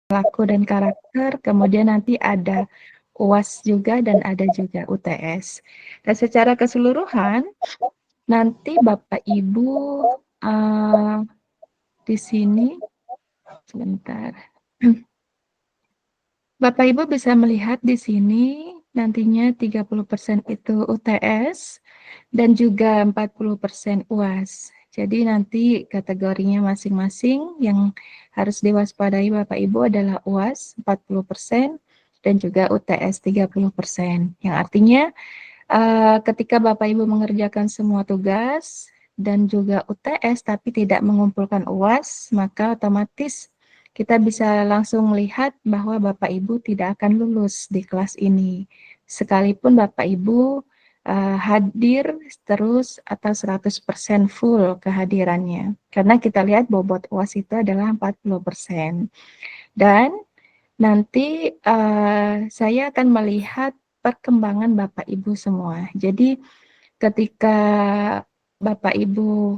laku dan karakter, kemudian nanti ada UAS juga dan ada juga UTS. Dan secara keseluruhan nanti Bapak Ibu di sini sebentar. Bapak Ibu bisa melihat di sini nantinya 30% itu UTS dan juga 40% UAS. Jadi nanti kategorinya masing-masing yang harus diwaspadai Bapak Ibu adalah UAS 40% dan juga UTS 30%. Yang artinya ketika Bapak Ibu mengerjakan semua tugas dan juga UTS tapi tidak mengumpulkan UAS, maka otomatis kita bisa langsung melihat bahwa Bapak Ibu tidak akan lulus di kelas ini. Sekalipun Bapak Ibu hadir terus atau 100% full kehadirannya. Karena kita lihat bobot UAS itu adalah 40%. Dan nanti saya akan melihat perkembangan Bapak Ibu semua. Jadi ketika Bapak Ibu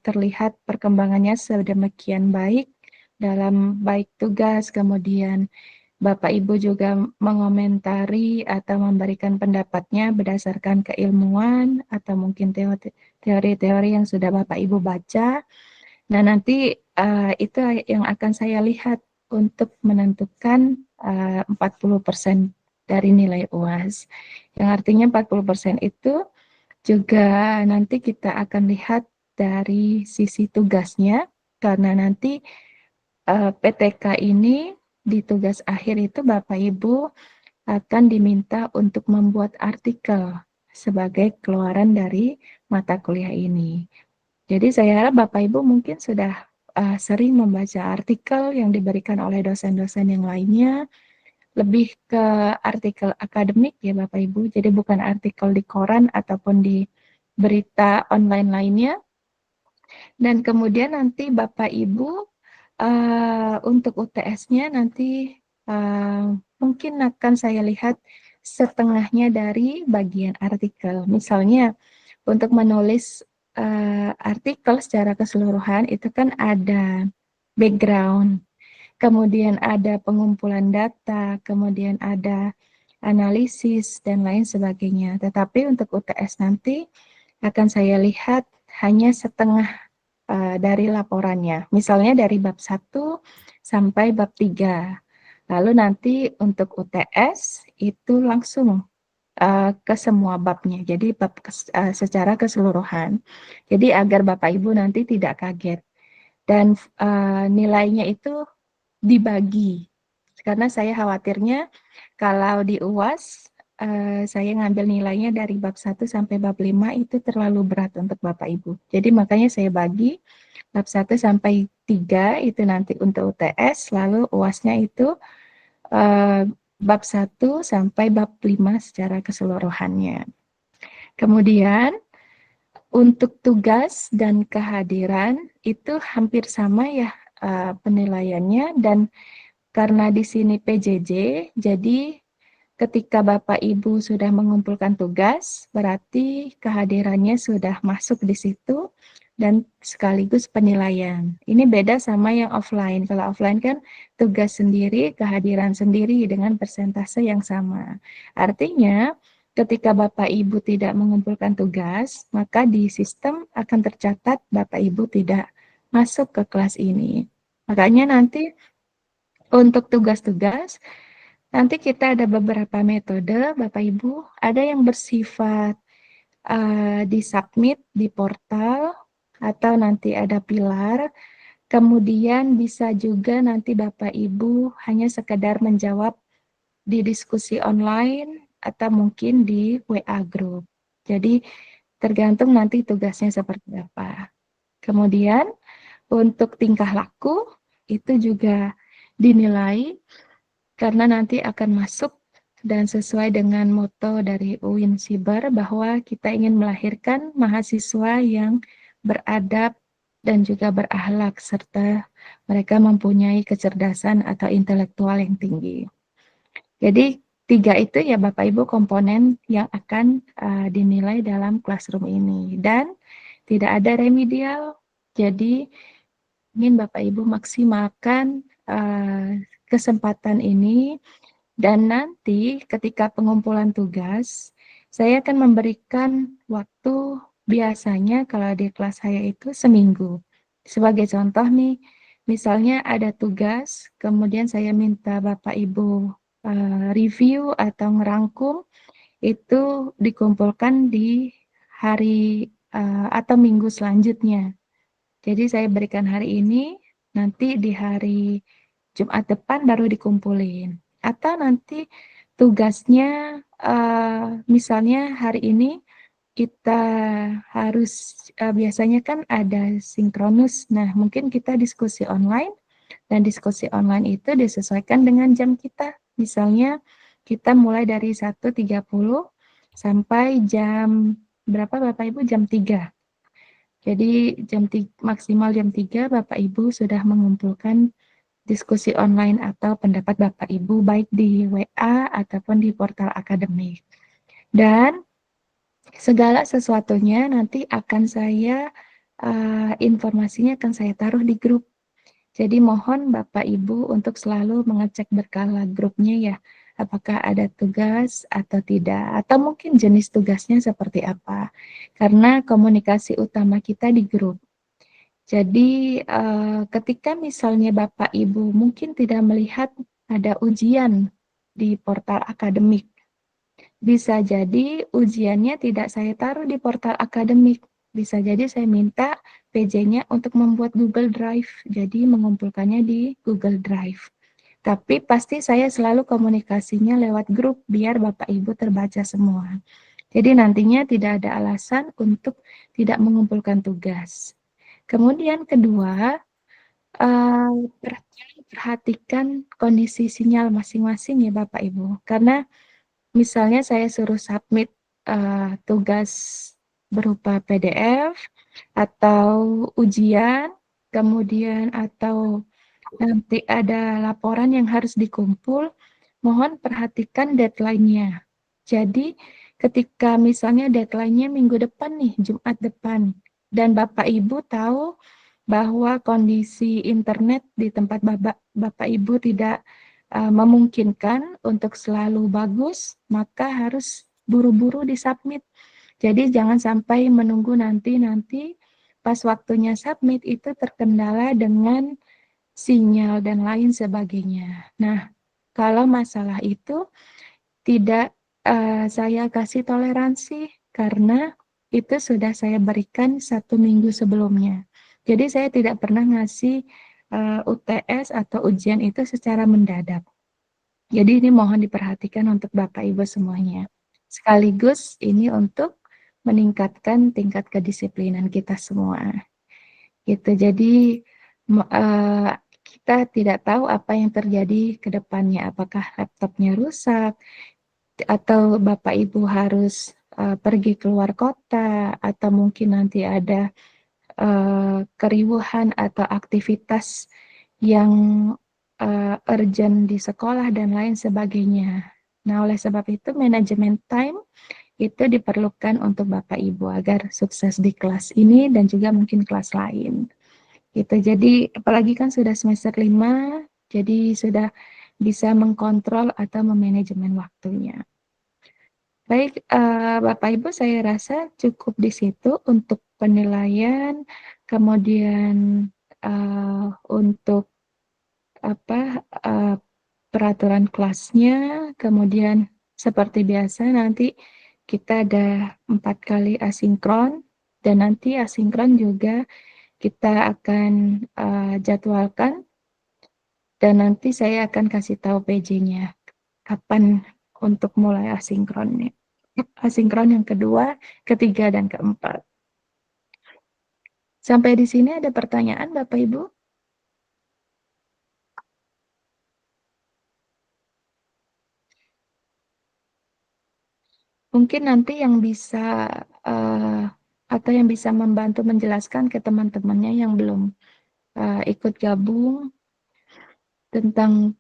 terlihat perkembangannya sedemikian baik dalam baik tugas, kemudian Bapak Ibu juga mengomentari atau memberikan pendapatnya berdasarkan keilmuan atau mungkin teori-teori yang sudah Bapak Ibu baca. Nah, nanti itu yang akan saya lihat untuk menentukan 40% dari nilai UAS. Yang artinya 40% itu juga nanti kita akan lihat dari sisi tugasnya, karena nanti PTK ini di tugas akhir itu Bapak Ibu akan diminta untuk membuat artikel sebagai keluaran dari mata kuliah ini. Jadi saya harap Bapak Ibu mungkin sudah sering membaca artikel yang diberikan oleh dosen-dosen yang lainnya, lebih ke artikel akademik ya Bapak Ibu, jadi bukan artikel di koran ataupun di berita online lainnya. Dan kemudian nanti Bapak Ibu untuk UTS-nya nanti mungkin akan saya lihat setengahnya dari bagian artikel. Misalnya untuk menulis artikel secara keseluruhan itu kan ada background, kemudian ada pengumpulan data, kemudian ada analisis dan lain sebagainya. Tetapi untuk UTS nanti akan saya lihat hanya setengah dari laporannya. Misalnya dari bab 1 sampai bab 3. Lalu nanti untuk UTS itu langsung ke semua babnya. Jadi bab secara keseluruhan. Jadi agar Bapak Ibu nanti tidak kaget. Dan nilainya itu dibagi. Karena saya khawatirnya kalau di UAS saya ngambil nilainya dari bab 1 sampai bab 5 itu terlalu berat untuk Bapak Ibu. Jadi makanya saya bagi bab 1 sampai 3 itu nanti untuk UTS, lalu UAS-nya itu bab 1 sampai bab 5 secara keseluruhannya. Kemudian untuk tugas dan kehadiran itu hampir sama ya penilaiannya, dan karena di sini PJJ, jadi ketika Bapak Ibu sudah mengumpulkan tugas, berarti kehadirannya sudah masuk di situ dan sekaligus penilaian. Ini beda sama yang offline. Kalau offline kan tugas sendiri, kehadiran sendiri dengan persentase yang sama. Artinya, ketika Bapak Ibu tidak mengumpulkan tugas, maka di sistem akan tercatat Bapak Ibu tidak masuk ke kelas ini. Makanya nanti untuk tugas-tugas, nanti kita ada beberapa metode, Bapak Ibu. Ada yang bersifat di-submit di portal, atau nanti ada pilar. Kemudian bisa juga nanti Bapak Ibu hanya sekedar menjawab di diskusi online, atau mungkin di WA group. Jadi tergantung nanti tugasnya seperti apa. Kemudian untuk tingkah laku, itu juga dinilai karena nanti akan masuk dan sesuai dengan moto dari UIN Siber bahwa kita ingin melahirkan mahasiswa yang beradab dan juga berakhlak serta mereka mempunyai kecerdasan atau intelektual yang tinggi. Jadi 3 itu ya Bapak Ibu komponen yang akan dinilai dalam classroom ini, dan tidak ada remedial. Jadi ingin Bapak Ibu maksimalkan kesempatan ini dan nanti ketika pengumpulan tugas, saya akan memberikan waktu biasanya kalau di kelas saya itu seminggu. Sebagai contoh nih, misalnya ada tugas, kemudian saya minta Bapak Ibu review atau ngerangkum, itu dikumpulkan di hari atau minggu selanjutnya. Jadi saya berikan hari ini, nanti di hari Jumat depan baru dikumpulin. Atau nanti tugasnya misalnya hari ini kita harus biasanya kan ada sinkronus. Nah, mungkin kita diskusi online dan diskusi online itu disesuaikan dengan jam kita. Misalnya kita mulai dari 1.30 sampai jam berapa Bapak Ibu? Jam 3. Jadi maksimal jam 3 Bapak Ibu sudah mengumpulkan diskusi online atau pendapat Bapak Ibu baik di WA ataupun di portal akademik. Dan segala sesuatunya nanti akan saya informasinya akan saya taruh di grup. Jadi mohon Bapak Ibu untuk selalu mengecek berkala grupnya ya, apakah ada tugas atau tidak, atau mungkin jenis tugasnya seperti apa. Karena komunikasi utama kita di grup. Jadi ketika misalnya Bapak Ibu mungkin tidak melihat ada ujian di portal akademik, bisa jadi ujiannya tidak saya taruh di portal akademik. Bisa jadi saya minta PJ-nya untuk membuat Google Drive, jadi mengumpulkannya di Google Drive. Tapi pasti saya selalu komunikasinya lewat grup biar Bapak Ibu terbaca semua. Jadi nantinya tidak ada alasan untuk tidak mengumpulkan tugas. Kemudian kedua, perhatikan kondisi sinyal masing-masing ya Bapak Ibu. Karena misalnya saya suruh submit tugas berupa PDF atau ujian, kemudian atau nanti ada laporan yang harus dikumpul, mohon perhatikan deadline-nya. Jadi ketika misalnya deadline-nya minggu depan nih, Jumat depan, dan Bapak Ibu tahu bahwa kondisi internet di tempat Bapak Ibu tidak memungkinkan untuk selalu bagus, maka harus buru-buru disubmit. Jadi jangan sampai menunggu nanti pas waktunya submit itu terkendala dengan sinyal dan lain sebagainya. Nah, kalau masalah itu tidak saya kasih toleransi karena itu sudah saya berikan 1 minggu sebelumnya. Jadi saya tidak pernah ngasih UTS atau ujian itu secara mendadak. Jadi ini mohon diperhatikan untuk Bapak Ibu semuanya. Sekaligus ini untuk meningkatkan tingkat kedisiplinan kita semua. Gitu. Jadi kita tidak tahu apa yang terjadi ke depannya, apakah laptopnya rusak atau Bapak Ibu harus pergi keluar kota atau mungkin nanti ada keriuhan atau aktivitas yang urgent di sekolah dan lain sebagainya. Nah, oleh sebab itu manajemen time itu diperlukan untuk Bapak Ibu agar sukses di kelas ini dan juga mungkin kelas lain. Gitu. Jadi apalagi kan sudah semester 5, jadi sudah bisa mengkontrol atau memanajemen waktunya. Baik, Bapak Ibu saya rasa cukup di situ untuk penilaian, kemudian untuk apa peraturan kelasnya, kemudian seperti biasa nanti kita ada 4 kali asinkron dan nanti asinkron juga kita akan jadwalkan dan nanti saya akan kasih tahu PJ-nya kapan untuk mulai asinkronnya. Asinkron yang kedua, ketiga, dan keempat. Sampai di sini ada pertanyaan Bapak Ibu? Mungkin nanti yang bisa atau yang bisa membantu menjelaskan ke teman-temannya yang belum ikut gabung tentang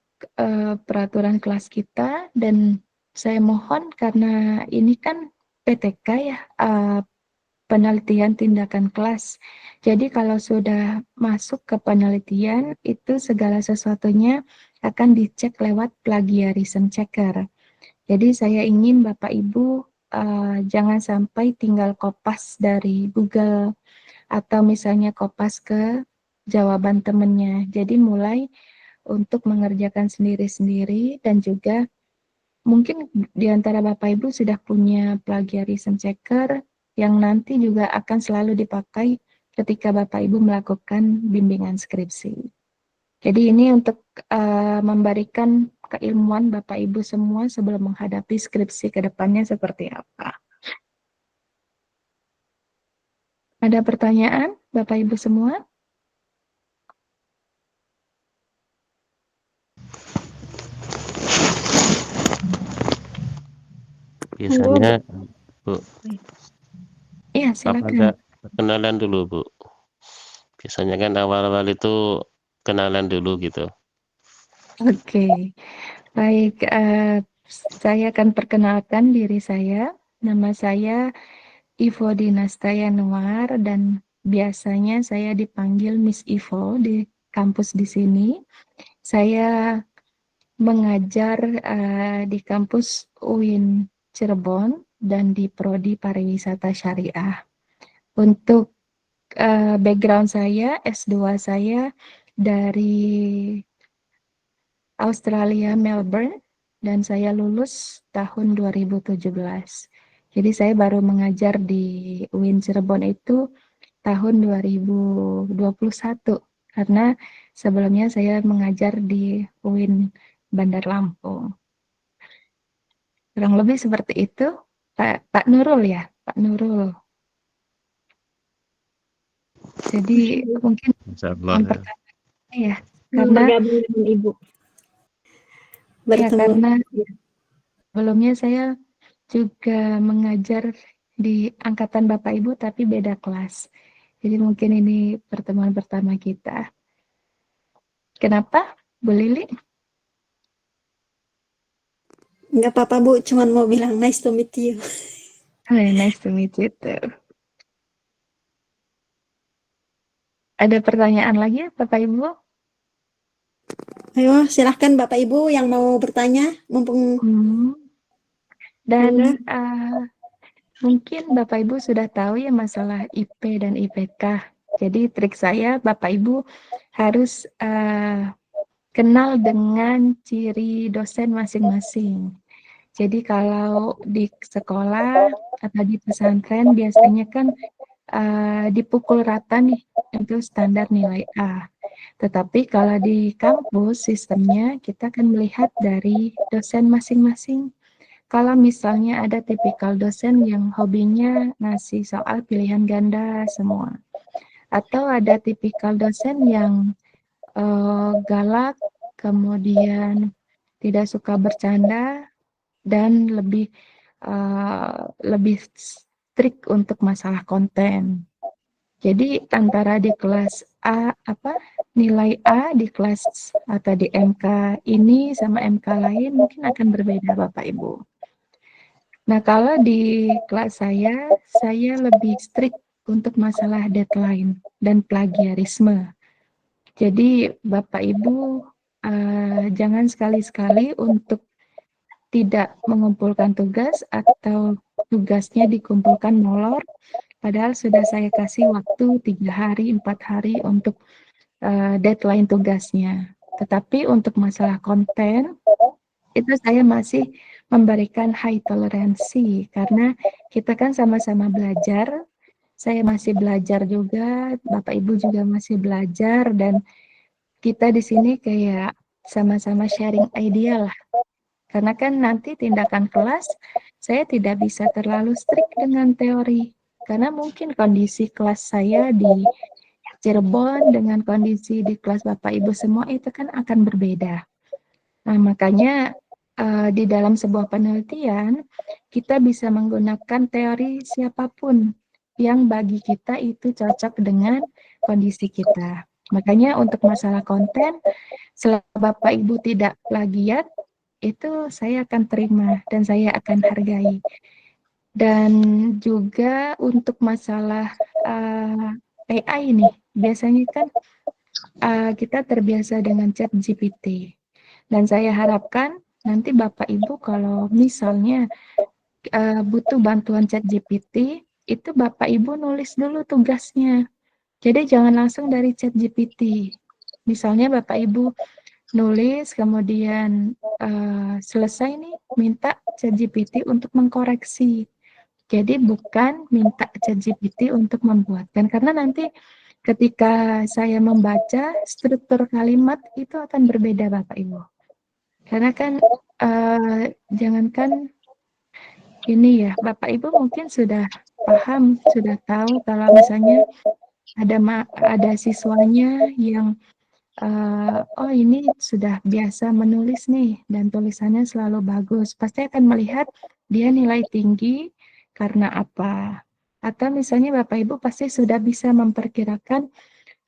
peraturan kelas kita, dan saya mohon karena ini kan PTK ya, penelitian tindakan kelas. Jadi kalau sudah masuk ke penelitian, itu segala sesuatunya akan dicek lewat plagiarism checker. Jadi saya ingin Bapak Ibu jangan sampai tinggal kopas dari Google atau misalnya kopas ke jawaban temannya. Jadi mulai untuk mengerjakan sendiri-sendiri dan juga mungkin di antara Bapak Ibu sudah punya plagiarism checker yang nanti juga akan selalu dipakai ketika Bapak Ibu melakukan bimbingan skripsi. Jadi ini untuk memberikan keilmuan Bapak Ibu semua sebelum menghadapi skripsi ke depannya seperti apa. Ada pertanyaan Bapak Ibu semua? Biasanya, Bu, Iya, apa silakan. enggak kenalan dulu, Bu? Biasanya kan awal-awal itu kenalan dulu gitu. Oke, baik. Saya akan perkenalkan diri saya. Nama saya Ivo Dinasta Yanuar dan biasanya saya dipanggil Miss Ivo di kampus di sini. Saya mengajar di kampus UIN Cirebon dan di Prodi Pariwisata Syariah. Untuk background saya, S2 saya dari Australia, Melbourne, dan saya lulus tahun 2017. Jadi saya baru mengajar di UIN Cirebon itu tahun 2021 karena sebelumnya saya mengajar di UIN Bandar Lampung. Kurang lebih seperti itu, Pak Nurul ya, Pak Nurul. Jadi mungkin Insyaallah. pertanyaannya ya, karena bergabung dengan Ibu. ya Bertemu. karena sebelumnya saya juga mengajar di angkatan Bapak Ibu tapi beda kelas. Jadi mungkin ini pertemuan pertama kita. Kenapa, Bu Lili? Enggak apa-apa Bu, cuman mau bilang nice to meet you. Hai, nice to meet you too. Ada pertanyaan lagi Bapak Ibu? Ayo silahkan Bapak Ibu yang mau bertanya, mumpung Dan mungkin Bapak Ibu sudah tahu ya masalah IP dan IPK. Jadi trik saya Bapak Ibu harus kenal dengan ciri dosen masing-masing. Jadi kalau di sekolah atau di pesantren biasanya kan dipukul rata nih untuk standar nilai A. Tetapi kalau di kampus sistemnya kita akan melihat dari dosen masing-masing. Kalau misalnya ada tipikal dosen yang hobinya ngasih soal pilihan ganda semua. Atau ada tipikal dosen yang galak, kemudian tidak suka bercanda, dan lebih strict untuk masalah konten. Jadi antara di kelas nilai A di kelas atau di MK ini sama MK lain mungkin akan berbeda Bapak Ibu. Nah, kalau di kelas saya lebih strict untuk masalah deadline dan plagiarisme. Jadi Bapak Ibu jangan sekali-sekali untuk tidak mengumpulkan tugas atau tugasnya dikumpulkan molor, padahal sudah saya kasih waktu 3 hari, 4 hari untuk deadline tugasnya. Tetapi untuk masalah konten, itu saya masih memberikan high toleransi, karena kita kan sama-sama belajar, saya masih belajar juga, Bapak Ibu juga masih belajar, dan kita di sini kayak sama-sama sharing idea lah. Karena kan nanti tindakan kelas, saya tidak bisa terlalu strict dengan teori. Karena mungkin kondisi kelas saya di Cirebon dengan kondisi di kelas Bapak Ibu semua itu kan akan berbeda. Nah, makanya di dalam sebuah penelitian, kita bisa menggunakan teori siapapun yang bagi kita itu cocok dengan kondisi kita. Makanya untuk masalah konten, selama Bapak Ibu tidak plagiat, itu saya akan terima dan saya akan hargai. Dan juga untuk masalah AI nih, biasanya kan kita terbiasa dengan ChatGPT. Dan saya harapkan nanti Bapak Ibu kalau misalnya butuh bantuan ChatGPT, itu Bapak Ibu nulis dulu tugasnya. Jadi jangan langsung dari ChatGPT. Misalnya Bapak Ibu nulis, kemudian selesai nih minta ChatGPT untuk mengkoreksi. Jadi bukan minta ChatGPT untuk membuatkan, karena nanti ketika saya membaca struktur kalimat itu akan berbeda Bapak Ibu. Karena kan jangankan ini ya, Bapak Ibu mungkin sudah paham, sudah tahu kalau misalnya ada siswanya yang oh ini sudah biasa menulis nih dan tulisannya selalu bagus. Pasti akan melihat dia nilai tinggi karena apa. Atau misalnya Bapak Ibu pasti sudah bisa memperkirakan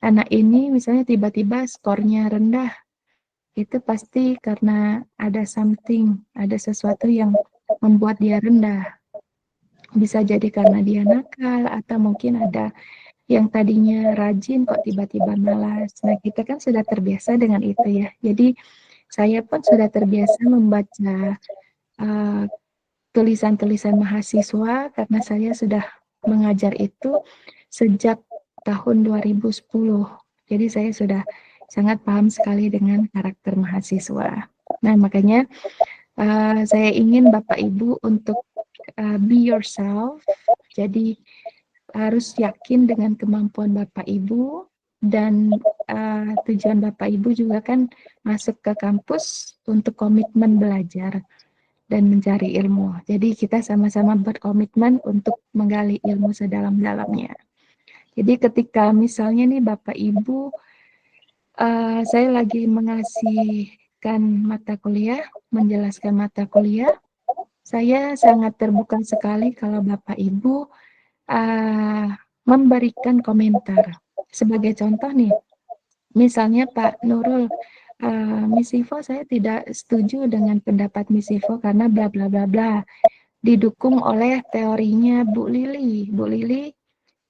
anak ini misalnya tiba-tiba skornya rendah. Itu pasti karena ada ada sesuatu yang membuat dia rendah. Bisa jadi karena dia nakal atau mungkin ada yang tadinya rajin kok tiba-tiba malas. Nah, kita kan sudah terbiasa dengan itu ya. Jadi saya pun sudah terbiasa membaca tulisan-tulisan mahasiswa karena saya sudah mengajar itu sejak tahun 2010. Jadi saya sudah sangat paham sekali dengan karakter mahasiswa. Nah, makanya saya ingin Bapak Ibu untuk be yourself. Jadi harus yakin dengan kemampuan Bapak Ibu dan tujuan Bapak Ibu juga kan masuk ke kampus untuk komitmen belajar dan mencari ilmu. Jadi kita sama-sama berkomitmen untuk menggali ilmu sedalam-dalamnya. Jadi ketika misalnya nih Bapak Ibu, saya lagi mengasihkan mata kuliah, menjelaskan mata kuliah, saya sangat terbuka sekali kalau Bapak Ibu memberikan komentar. Sebagai contoh nih, misalnya Pak Nurul, Miss Ivo saya tidak setuju dengan pendapat Miss Ivo karena bla bla bla bla. Didukung oleh teorinya Bu Lili. Bu Lili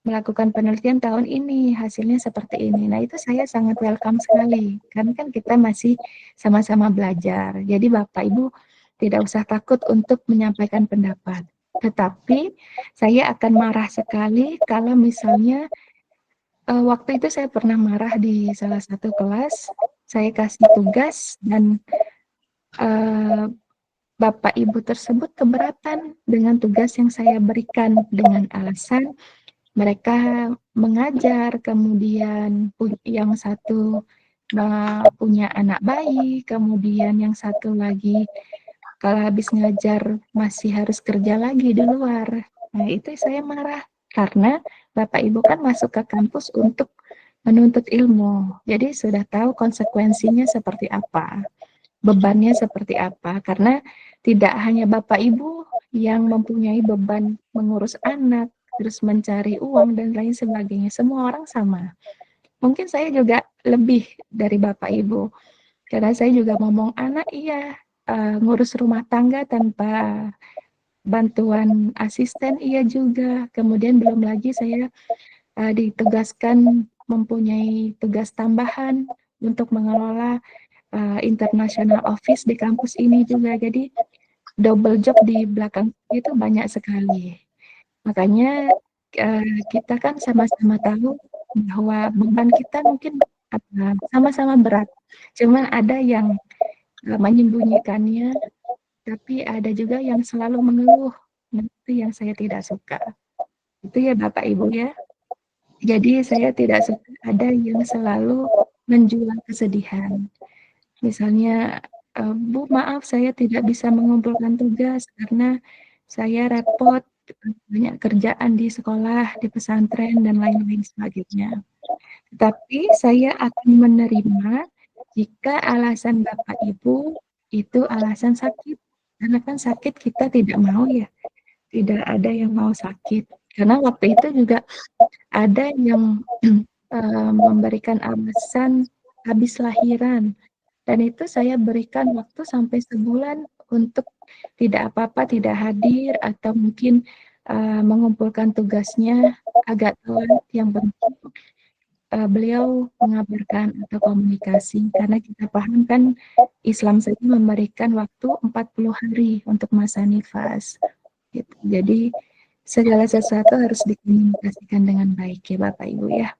melakukan penelitian tahun ini, hasilnya seperti ini. Nah, itu saya sangat welcome sekali. Karena kan kita masih sama-sama belajar. Jadi Bapak Ibu tidak usah takut untuk menyampaikan pendapat. Tetapi saya akan marah sekali kalau misalnya waktu itu saya pernah marah di salah satu kelas, saya kasih tugas dan Bapak Ibu tersebut keberatan dengan tugas yang saya berikan dengan alasan mereka mengajar, kemudian yang satu punya anak bayi, kemudian yang satu lagi kalau habis ngajar masih harus kerja lagi di luar. Nah, itu saya marah karena Bapak Ibu kan masuk ke kampus untuk menuntut ilmu. Jadi sudah tahu konsekuensinya seperti apa, bebannya seperti apa. Karena tidak hanya Bapak Ibu yang mempunyai beban mengurus anak, terus mencari uang dan lain sebagainya. Semua orang sama. Mungkin saya juga lebih dari Bapak Ibu. Karena saya juga ngomong anak iya, ngurus rumah tangga tanpa bantuan asisten iya juga. Kemudian belum lagi saya ditugaskan mempunyai tugas tambahan untuk mengelola international office di kampus ini juga. Jadi double job di belakang itu banyak sekali. Makanya kita kan sama-sama tahu bahwa beban kita mungkin sama-sama berat. Cuman ada yang menyembunyikannya, tapi ada juga yang selalu mengeluh. Nah, itu yang saya tidak suka. Itu ya Bapak Ibu ya. Jadi saya tidak suka ada yang selalu menjual kesedihan. Misalnya, Bu maaf saya tidak bisa mengumpulkan tugas karena saya repot, banyak kerjaan di sekolah, di pesantren, dan lain-lain sebagainya. Tapi saya akan menerima jika alasan Bapak Ibu itu alasan sakit. Karena kan sakit kita tidak mau ya, tidak ada yang mau sakit. Karena waktu itu juga ada yang memberikan alasan habis lahiran. Dan itu saya berikan waktu sampai sebulan untuk tidak apa-apa, tidak hadir, atau mungkin mengumpulkan tugasnya agak telat, yang penting beliau mengabarkan atau komunikasi, karena kita paham kan Islam saja memberikan waktu 40 hari untuk masa nifas. Gitu. Jadi segala sesuatu harus dikomunikasikan dengan baik ya Bapak Ibu ya.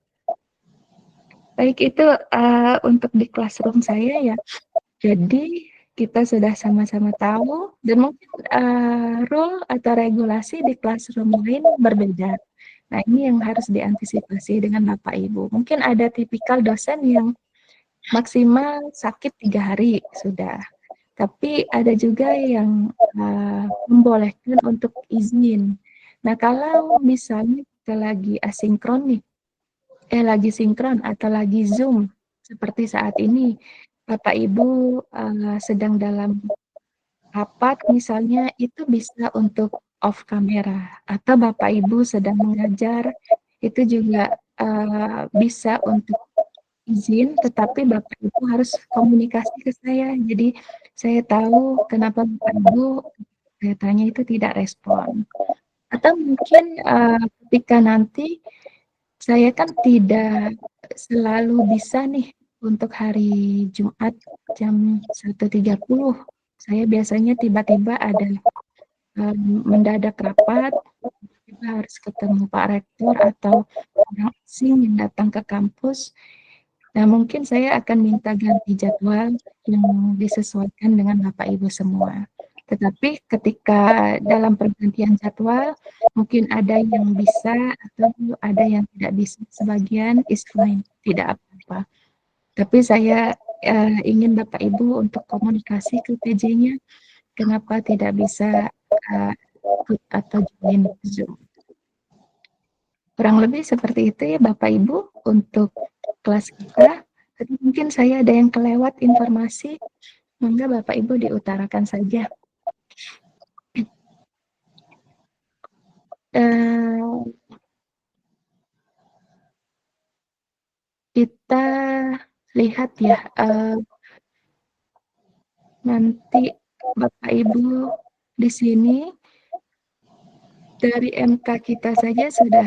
Baik, itu untuk di classroom saya ya. Jadi kita sudah sama-sama tahu dan mungkin rule atau regulasi di classroom lain berbeda. Nah, ini yang harus diantisipasi dengan Bapak Ibu. Mungkin ada tipikal dosen yang maksimal sakit 3 hari sudah. Tapi ada juga yang membolehkan untuk izin. Nah, kalau misalnya kita lagi asinkron nih, lagi sinkron atau lagi Zoom seperti saat ini, Bapak Ibu sedang dalam rapat misalnya, itu bisa untuk off kamera, atau Bapak Ibu sedang mengajar, itu juga bisa untuk izin, tetapi Bapak Ibu harus komunikasi ke saya. Jadi saya tahu kenapa Bapak Ibu saya tanya itu tidak respon. Atau mungkin ketika nanti saya kan tidak selalu bisa nih untuk hari Jumat jam 1.30. Saya biasanya tiba-tiba ada mendadak rapat, kita harus ketemu Pak Rektor atau orang asing yang datang ke kampus. Nah, mungkin saya akan minta ganti jadwal yang disesuaikan dengan Bapak Ibu semua. Tetapi ketika dalam pergantian jadwal, mungkin ada yang bisa atau ada yang tidak bisa, sebagian is fine, tidak apa-apa. Tapi saya ingin Bapak Ibu untuk komunikasi ke PJ-nya, kenapa tidak bisa ikut atau join Zoom. Kurang lebih seperti itu ya Bapak Ibu untuk kelas kita. Tadi mungkin saya ada yang kelewat informasi, monggo Bapak Ibu diutarakan saja. Kita lihat ya, nanti Bapak Ibu di sini dari MK kita saja sudah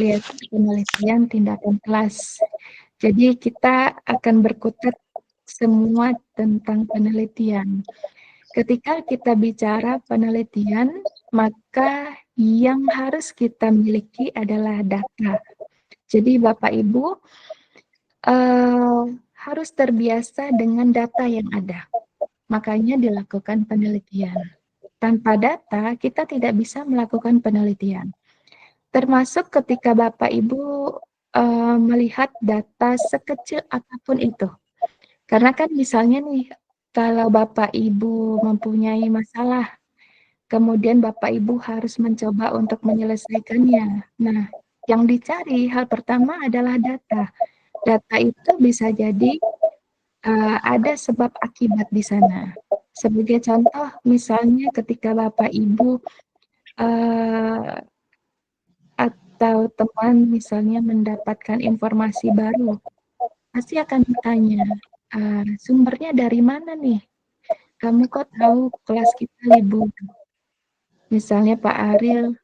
lihat penelitian tindakan kelas. Jadi kita akan berkutat semua tentang penelitian. Ketika kita bicara penelitian, maka yang harus kita miliki adalah data. Jadi Bapak Ibu harus terbiasa dengan data yang ada. Makanya dilakukan penelitian. Tanpa data, kita tidak bisa melakukan penelitian. Termasuk ketika Bapak Ibu melihat data sekecil apapun itu. Karena kan misalnya nih, kalau Bapak Ibu mempunyai masalah, kemudian Bapak Ibu harus mencoba untuk menyelesaikannya. Nah, yang dicari hal pertama adalah data. Data itu bisa jadi ada sebab akibat di sana. Sebagai contoh, misalnya ketika Bapak Ibu atau teman misalnya mendapatkan informasi baru, pasti akan bertanya, sumbernya dari mana nih? Kamu kok tahu kelas kita libur? Misalnya Pak Ariel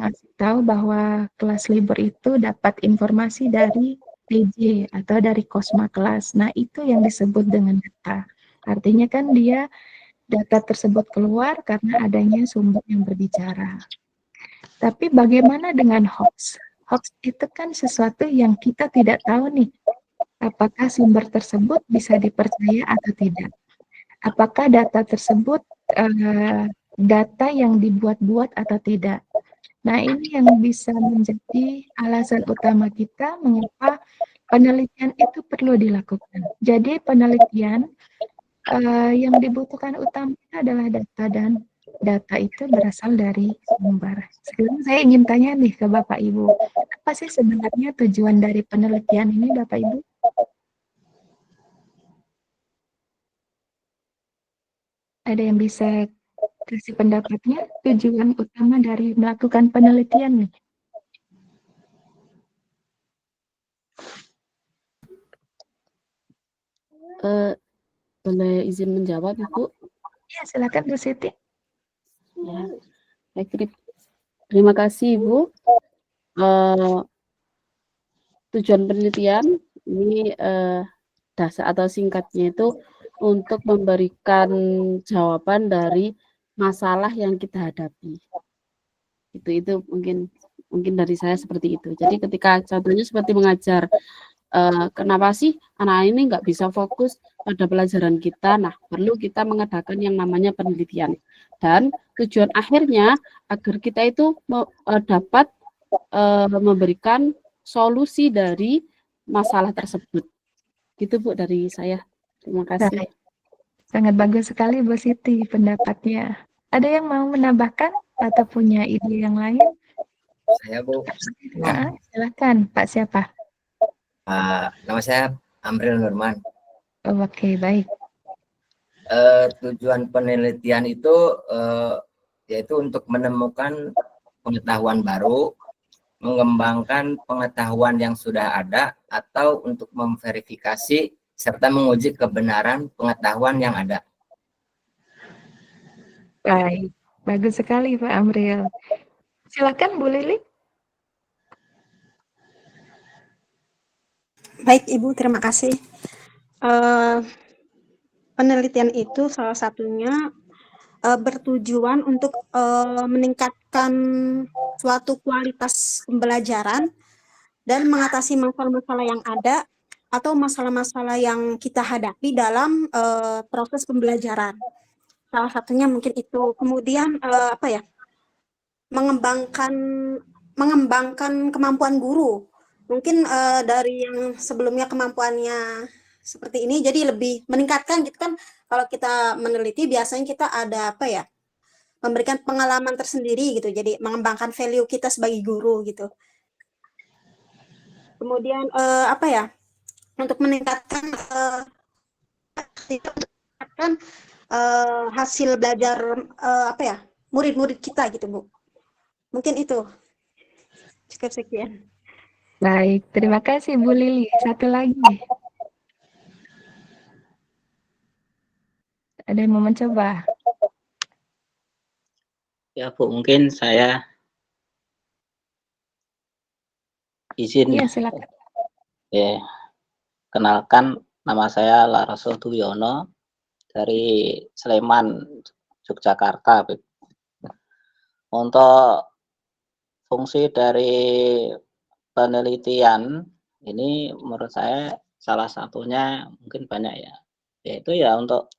ngasih tahu bahwa kelas libur itu dapat informasi dari PJ atau dari Kosma kelas. Nah, itu yang disebut dengan data. Artinya kan dia data tersebut keluar karena adanya sumber yang berbicara. Tapi bagaimana dengan hoax? Hoax itu kan sesuatu yang kita tidak tahu nih, apakah sumber tersebut bisa dipercaya atau tidak. Apakah data tersebut data yang dibuat-buat atau tidak. Nah, ini yang bisa menjadi alasan utama kita mengapa penelitian itu perlu dilakukan. Jadi penelitian yang dibutuhkan utama adalah data, dan data itu berasal dari sumber. Sekarang saya ingin tanya nih ke Bapak Ibu, apa sih sebenarnya tujuan dari penelitian ini Bapak Ibu? Ada yang bisa kasih pendapatnya, tujuan utama dari melakukan penelitian nih? Boleh izin menjawab, Ibu? Ya, silakan Bu Siti. Ya, baik, Terima kasih Ibu. Tujuan penelitian ini dasar atau singkatnya itu untuk memberikan jawaban dari masalah yang kita hadapi. Itu mungkin dari saya seperti itu. Jadi ketika contohnya seperti mengajar, kenapa sih anak ini nggak bisa fokus pada pelajaran kita? Nah, perlu kita mengadakan yang namanya penelitian. Dan tujuan akhirnya agar kita itu dapat memberikan solusi dari masalah tersebut. Gitu Bu dari saya. Terima kasih. Sangat bagus sekali Bu Siti pendapatnya. Ada yang mau menambahkan atau punya ide yang lain? Saya Bu. Silakan Pak siapa? Nama saya Amril Nurman. Oke, baik. Tujuan penelitian itu yaitu untuk menemukan pengetahuan baru, mengembangkan pengetahuan yang sudah ada, atau untuk memverifikasi serta menguji kebenaran pengetahuan yang ada. Baik, bagus sekali Pak Amril. Silakan Bu Lili. Baik Ibu, terima kasih. Penelitian itu salah satunya bertujuan untuk meningkatkan suatu kualitas pembelajaran dan mengatasi masalah-masalah yang ada atau masalah-masalah yang kita hadapi dalam proses pembelajaran. Salah satunya mungkin itu. Kemudian mengembangkan kemampuan guru. Mungkin dari yang sebelumnya kemampuannya seperti ini, jadi lebih meningkatkan gitu kan. Kalau kita meneliti biasanya kita ada memberikan pengalaman tersendiri gitu, jadi mengembangkan value kita sebagai guru gitu. Kemudian untuk meningkatkan hasil belajar murid-murid kita gitu Bu. Mungkin itu. Cukup sekian. Baik, terima kasih Bu Lili. Satu lagi. Ada yang mau mencoba? Ya Bu, mungkin saya izin. Iya, silakan. Ya, kenalkan nama saya Laraso Duyono dari Sleman, Yogyakarta. Untuk fungsi dari penelitian ini menurut saya salah satunya mungkin banyak ya, yaitu ya untuk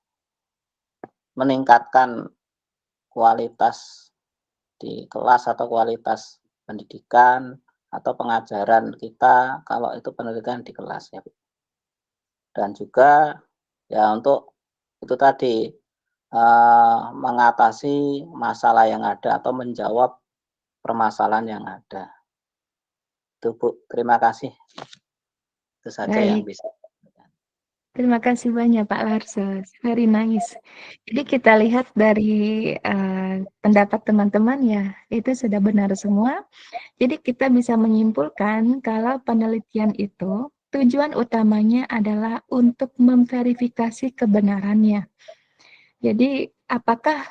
meningkatkan kualitas di kelas atau kualitas pendidikan atau pengajaran kita kalau itu penelitian di kelas ya. Dan juga ya untuk itu tadi mengatasi masalah yang ada atau menjawab permasalahan yang ada. Itu Bu, terima kasih. Itu saja yang bisa. Terima kasih banyak Pak Larsos, very nice. Jadi kita lihat dari pendapat teman-teman ya, itu sudah benar semua. Jadi kita bisa menyimpulkan kalau penelitian itu tujuan utamanya adalah untuk memverifikasi kebenarannya. Jadi apakah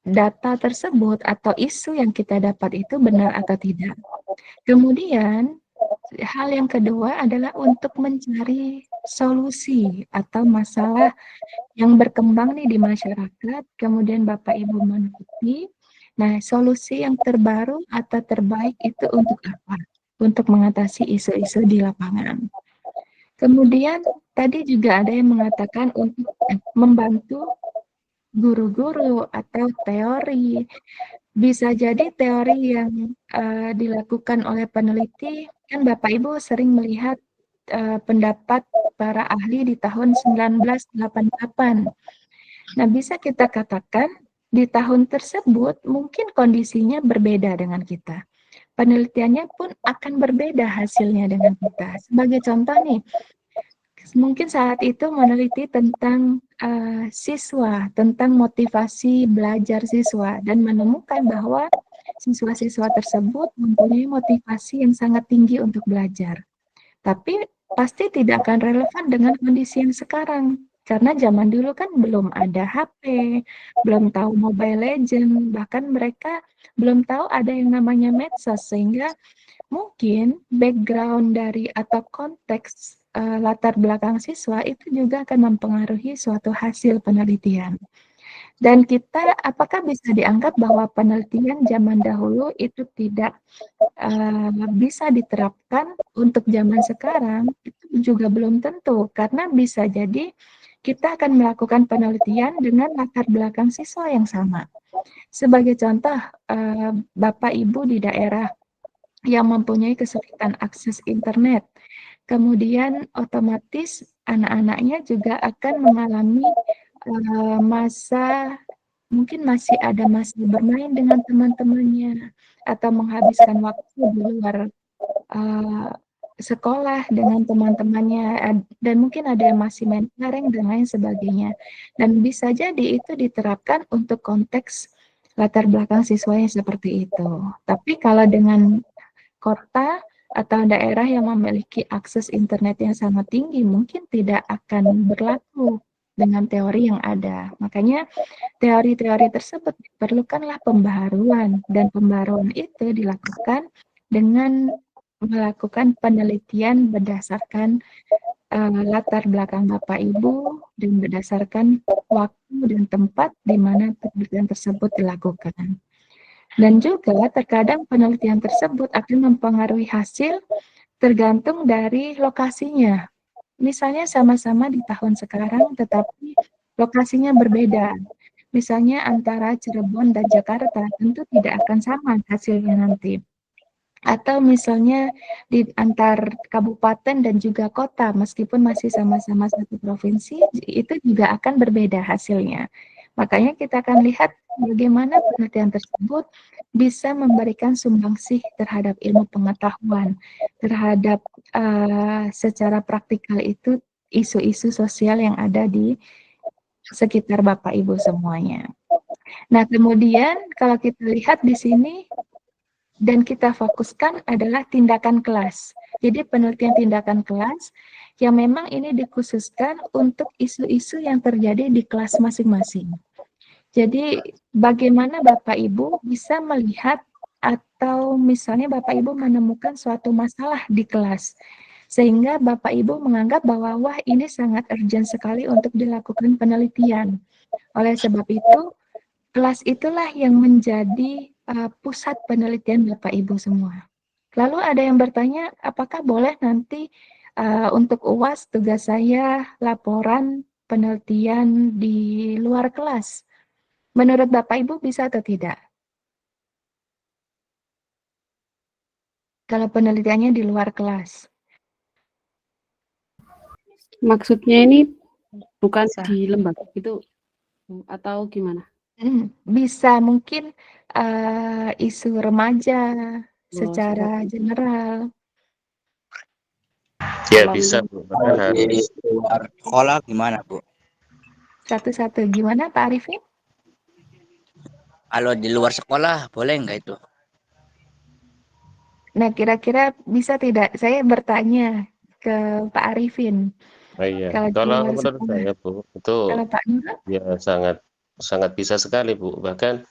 data tersebut atau isu yang kita dapat itu benar atau tidak. Kemudian hal yang kedua adalah untuk mencari solusi atau masalah yang berkembang nih di masyarakat, kemudian Bapak Ibu mengikuti. Nah, solusi yang terbaru atau terbaik itu untuk apa? Untuk mengatasi isu-isu di lapangan. Kemudian tadi juga ada yang mengatakan untuk membantu guru-guru atau teori. Bisa jadi teori yang dilakukan oleh peneliti, kan Bapak Ibu sering melihat pendapat para ahli di tahun 1988. Nah, bisa kita katakan di tahun tersebut mungkin kondisinya berbeda dengan kita. Penelitiannya pun akan berbeda hasilnya dengan kita. Sebagai contoh nih, mungkin saat itu meneliti tentang siswa, tentang motivasi belajar siswa, dan menemukan bahwa siswa-siswa tersebut mempunyai motivasi yang sangat tinggi untuk belajar. Tapi pasti tidak akan relevan dengan kondisi yang sekarang, Karena zaman dulu kan belum ada HP, belum tahu Mobile Legend, bahkan mereka belum tahu ada yang namanya medsos, sehingga mungkin background dari atau konteks latar belakang siswa itu juga akan mempengaruhi suatu hasil penelitian. Dan kita apakah bisa dianggap bahwa penelitian zaman dahulu itu tidak bisa diterapkan untuk zaman sekarang? Itu juga belum tentu, karena bisa jadi kita akan melakukan penelitian dengan latar belakang siswa yang sama. Sebagai contoh, Bapak Ibu di daerah yang mempunyai kesulitan akses internet, kemudian otomatis anak-anaknya juga akan mengalami masa mungkin masih ada masa bermain dengan teman-temannya atau menghabiskan waktu di luar sekolah dengan teman-temannya, dan mungkin ada yang masih main kelereng dan lain sebagainya. Dan bisa jadi itu diterapkan untuk konteks latar belakang siswa yang seperti itu. Tapi kalau dengan kota atau daerah yang memiliki akses internet yang sangat tinggi, mungkin tidak akan berlaku dengan teori yang ada. Makanya teori-teori tersebut diperlukanlah pembaharuan, dan pembaharuan itu dilakukan dengan melakukan penelitian berdasarkan latar belakang Bapak Ibu dan berdasarkan waktu dan tempat di mana penelitian tersebut dilakukan. Dan juga terkadang penelitian tersebut akan mempengaruhi hasil tergantung dari lokasinya. Misalnya sama-sama di tahun sekarang, tetapi lokasinya berbeda. Misalnya antara Cirebon dan Jakarta, tentu tidak akan sama hasilnya nanti. Atau misalnya di antar kabupaten dan juga kota, meskipun masih sama-sama satu provinsi, itu juga akan berbeda hasilnya. Makanya kita akan lihat bagaimana penelitian tersebut bisa memberikan sumbangsih terhadap ilmu pengetahuan, terhadap secara praktikal itu isu-isu sosial yang ada di sekitar Bapak Ibu semuanya. Nah, kemudian kalau kita lihat di sini dan kita fokuskan adalah tindakan kelas. Jadi penelitian tindakan kelas yang memang ini dikhususkan untuk isu-isu yang terjadi di kelas masing-masing. Jadi bagaimana Bapak Ibu bisa melihat atau misalnya Bapak Ibu menemukan suatu masalah di kelas, sehingga Bapak Ibu menganggap bahwa wah ini sangat urgent sekali untuk dilakukan penelitian. Oleh sebab itu, kelas itulah yang menjadi pusat penelitian Bapak Ibu semua. Lalu ada yang bertanya, apakah boleh nanti untuk UAS tugas saya laporan penelitian di luar kelas? Menurut Bapak Ibu bisa atau tidak? Kalau penelitiannya di luar kelas. Maksudnya ini bukan Bisa. di lembaga itu atau gimana? Bisa mungkin isu remaja secara seperti general. Ya Kalau bisa, Bu. Bahkan Di harus. luar sekolah gimana, Bu? Satu-satu. Gimana Pak Arifin? Kalau di luar sekolah boleh nggak itu? Nah, kira-kira bisa tidak? Saya bertanya ke Pak Arifin. Oh iya, Kalau di kalau luar menurut sekolah. saya, Bu, itu Kalau Pak Nurul? ya sangat bisa sekali, Bu. Bahkan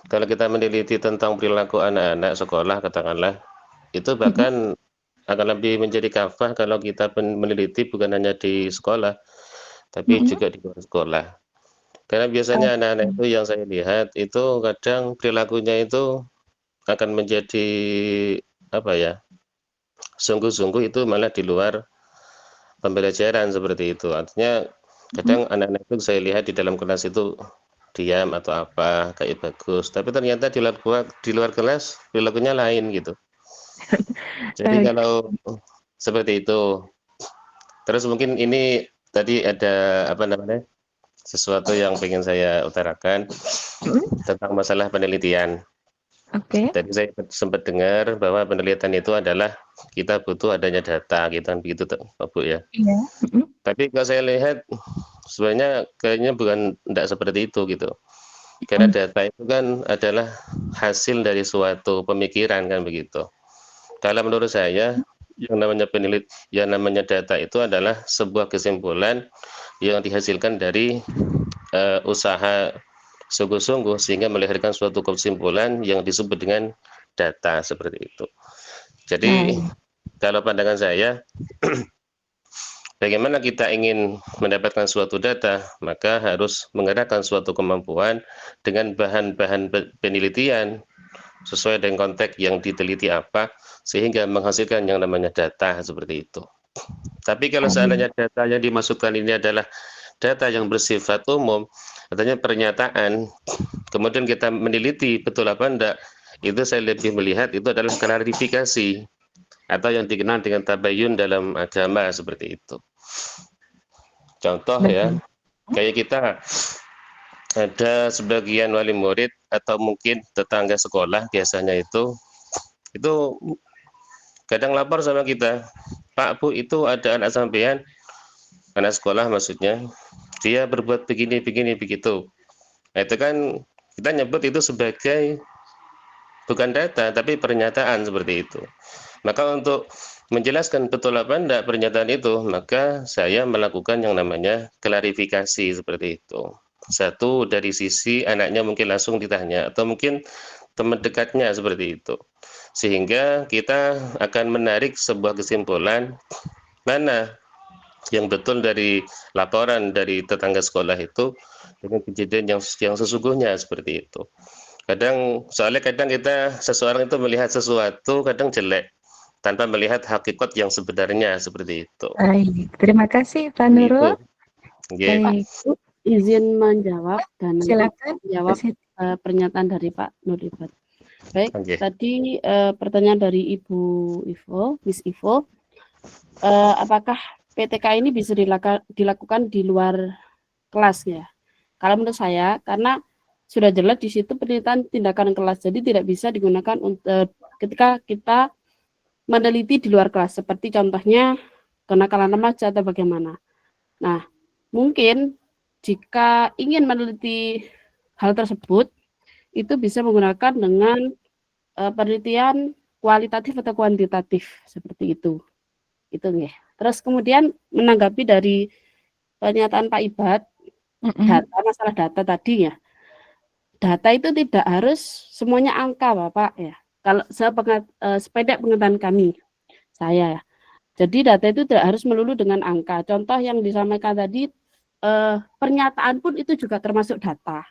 kalau kita meneliti tentang perilaku anak-anak sekolah, katakanlah, itu bahkan akan lebih menjadi kafah kalau kita meneliti bukan hanya di sekolah, tapi juga di luar sekolah. Karena biasanya anak-anak itu yang saya lihat itu kadang perilakunya itu akan menjadi apa ya, sungguh-sungguh itu malah di luar pembelajaran seperti itu. Artinya kadang anak-anak itu saya lihat di dalam kelas itu diam atau apa kayak bagus, tapi ternyata di luar kelas perilakunya lain gitu. Jadi kalau seperti itu, terus mungkin ini tadi ada apa namanya, sesuatu yang ingin saya utarakan tentang masalah penelitian. Oke. Tadi saya sempat dengar bahwa penelitian itu adalah kita butuh adanya data gitu kan, begitu Bu ya. Iya. Tapi kalau saya lihat sebenarnya kayaknya tidak seperti itu gitu. Karena data itu kan adalah hasil dari suatu pemikiran kan begitu. Kalau menurut saya yang namanya data itu adalah sebuah kesimpulan yang dihasilkan dari usaha sungguh-sungguh sehingga melahirkan suatu kesimpulan yang disebut dengan data seperti itu. Jadi kalau pandangan saya, bagaimana kita ingin mendapatkan suatu data, maka harus mengerahkan suatu kemampuan dengan bahan-bahan penelitian sesuai dengan konteks yang diteliti apa, sehingga menghasilkan yang namanya data seperti itu. Tapi kalau seandainya data yang dimasukkan ini adalah data yang bersifat umum, artinya pernyataan, kemudian kita meneliti betul apa enggak, itu saya lebih melihat itu adalah klarifikasi atau yang dikenal dengan tabayun dalam agama seperti itu. Contoh ya, kayak kita ada sebagian wali murid atau mungkin tetangga sekolah biasanya itu kadang lapor sama kita, Pak Bu, itu ada anak sampean, anak sekolah maksudnya, dia berbuat begini begitu. Nah, itu kan kita nyebut itu sebagai bukan data tapi pernyataan seperti itu. Maka untuk menjelaskan betul apa enggak pernyataan itu, maka saya melakukan yang namanya klarifikasi seperti itu. Satu, dari sisi anaknya mungkin langsung ditanya, atau mungkin teman dekatnya seperti itu. Sehingga kita akan menarik sebuah kesimpulan mana yang betul dari laporan dari tetangga sekolah itu dengan kejadian yang sesungguhnya seperti itu. Soalnya kadang seseorang itu melihat sesuatu kadang jelek tanpa melihat hakikat yang sebenarnya seperti itu. Baik, terima kasih Pak Nurul. Baik, Izin menjawab dan silakan menjawab pernyataan dari Pak Nurul. Baik, tadi pertanyaan dari Ibu Ivo, Miss Ivo, apakah PTK ini bisa dilakukan di luar kelas ya? Kalau menurut saya, karena sudah jelas di situ penelitian tindakan kelas, jadi tidak bisa digunakan ketika kita meneliti di luar kelas, seperti contohnya kenakalan remaja atau bagaimana. Nah, mungkin jika ingin meneliti hal tersebut, itu bisa menggunakan dengan penelitian kualitatif atau kuantitatif seperti itu. Itu ya. Terus kemudian menanggapi dari pernyataan Pak Ibad, masalah data tadi ya. Data itu tidak harus semuanya angka, Bapak ya. Kalau sepeda pengetahuan kami, saya ya. Jadi data itu tidak harus melulu dengan angka. Contoh yang disampaikan tadi, pernyataan pun itu juga termasuk data.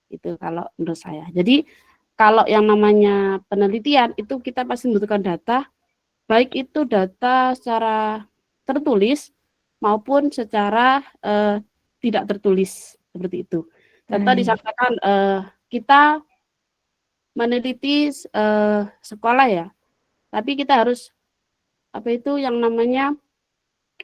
Itu kalau menurut saya. Jadi kalau yang namanya penelitian itu kita pasti membutuhkan data, baik itu data secara tertulis maupun secara tidak tertulis seperti itu. Contoh disampaikan kita meneliti sekolah ya, tapi kita harus yang namanya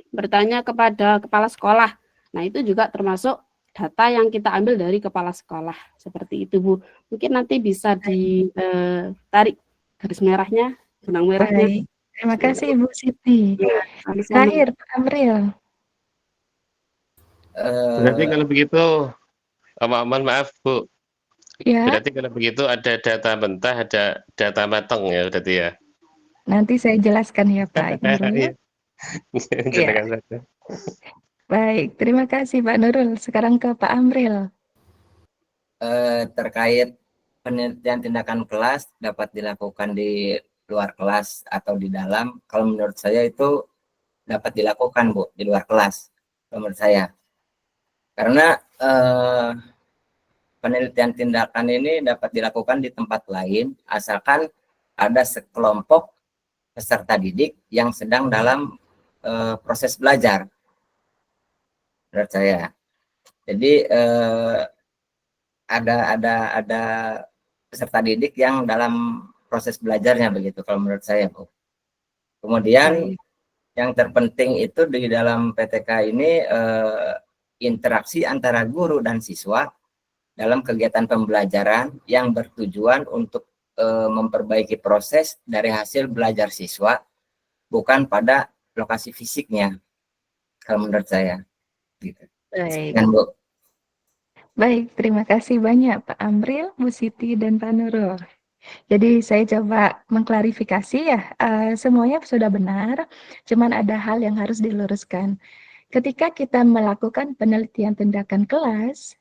bertanya kepada kepala sekolah. Nah itu juga termasuk data yang kita ambil dari kepala sekolah seperti itu Bu. Mungkin nanti bisa ditarik garis merahnya, benang merahnya. Terima kasih Ibu Siti. Terakhir Pak Amril. Berarti kalau begitu, mohon maaf Bu. Ya. Berarti kalau begitu ada data mentah, ada data matang ya berarti ya. Nanti saya jelaskan ya Pak Nurul. Silakan saja. Baik, terima kasih Pak Nurul. Sekarang ke Pak Amril. Terkait penelitian tindakan kelas dapat dilakukan di luar kelas atau di dalam, kalau menurut saya itu dapat dilakukan Bu, di luar kelas, menurut saya. Karena penelitian tindakan ini dapat dilakukan di tempat lain, asalkan ada sekelompok peserta didik yang sedang dalam proses belajar, menurut saya. Jadi ada peserta didik yang dalam proses belajarnya begitu, kalau menurut saya Bu. Kemudian yang terpenting itu di dalam PTK ini interaksi antara guru dan siswa dalam kegiatan pembelajaran yang bertujuan untuk memperbaiki proses dari hasil belajar siswa, bukan pada lokasi fisiknya, kalau menurut saya. Gitu. Baik. Sekian, Bu. Baik, terima kasih banyak Pak Amril, Bu Siti, dan Pak Nurul. Jadi saya coba mengklarifikasi ya, semuanya sudah benar, cuman ada hal yang harus diluruskan. Ketika kita melakukan penelitian tindakan kelas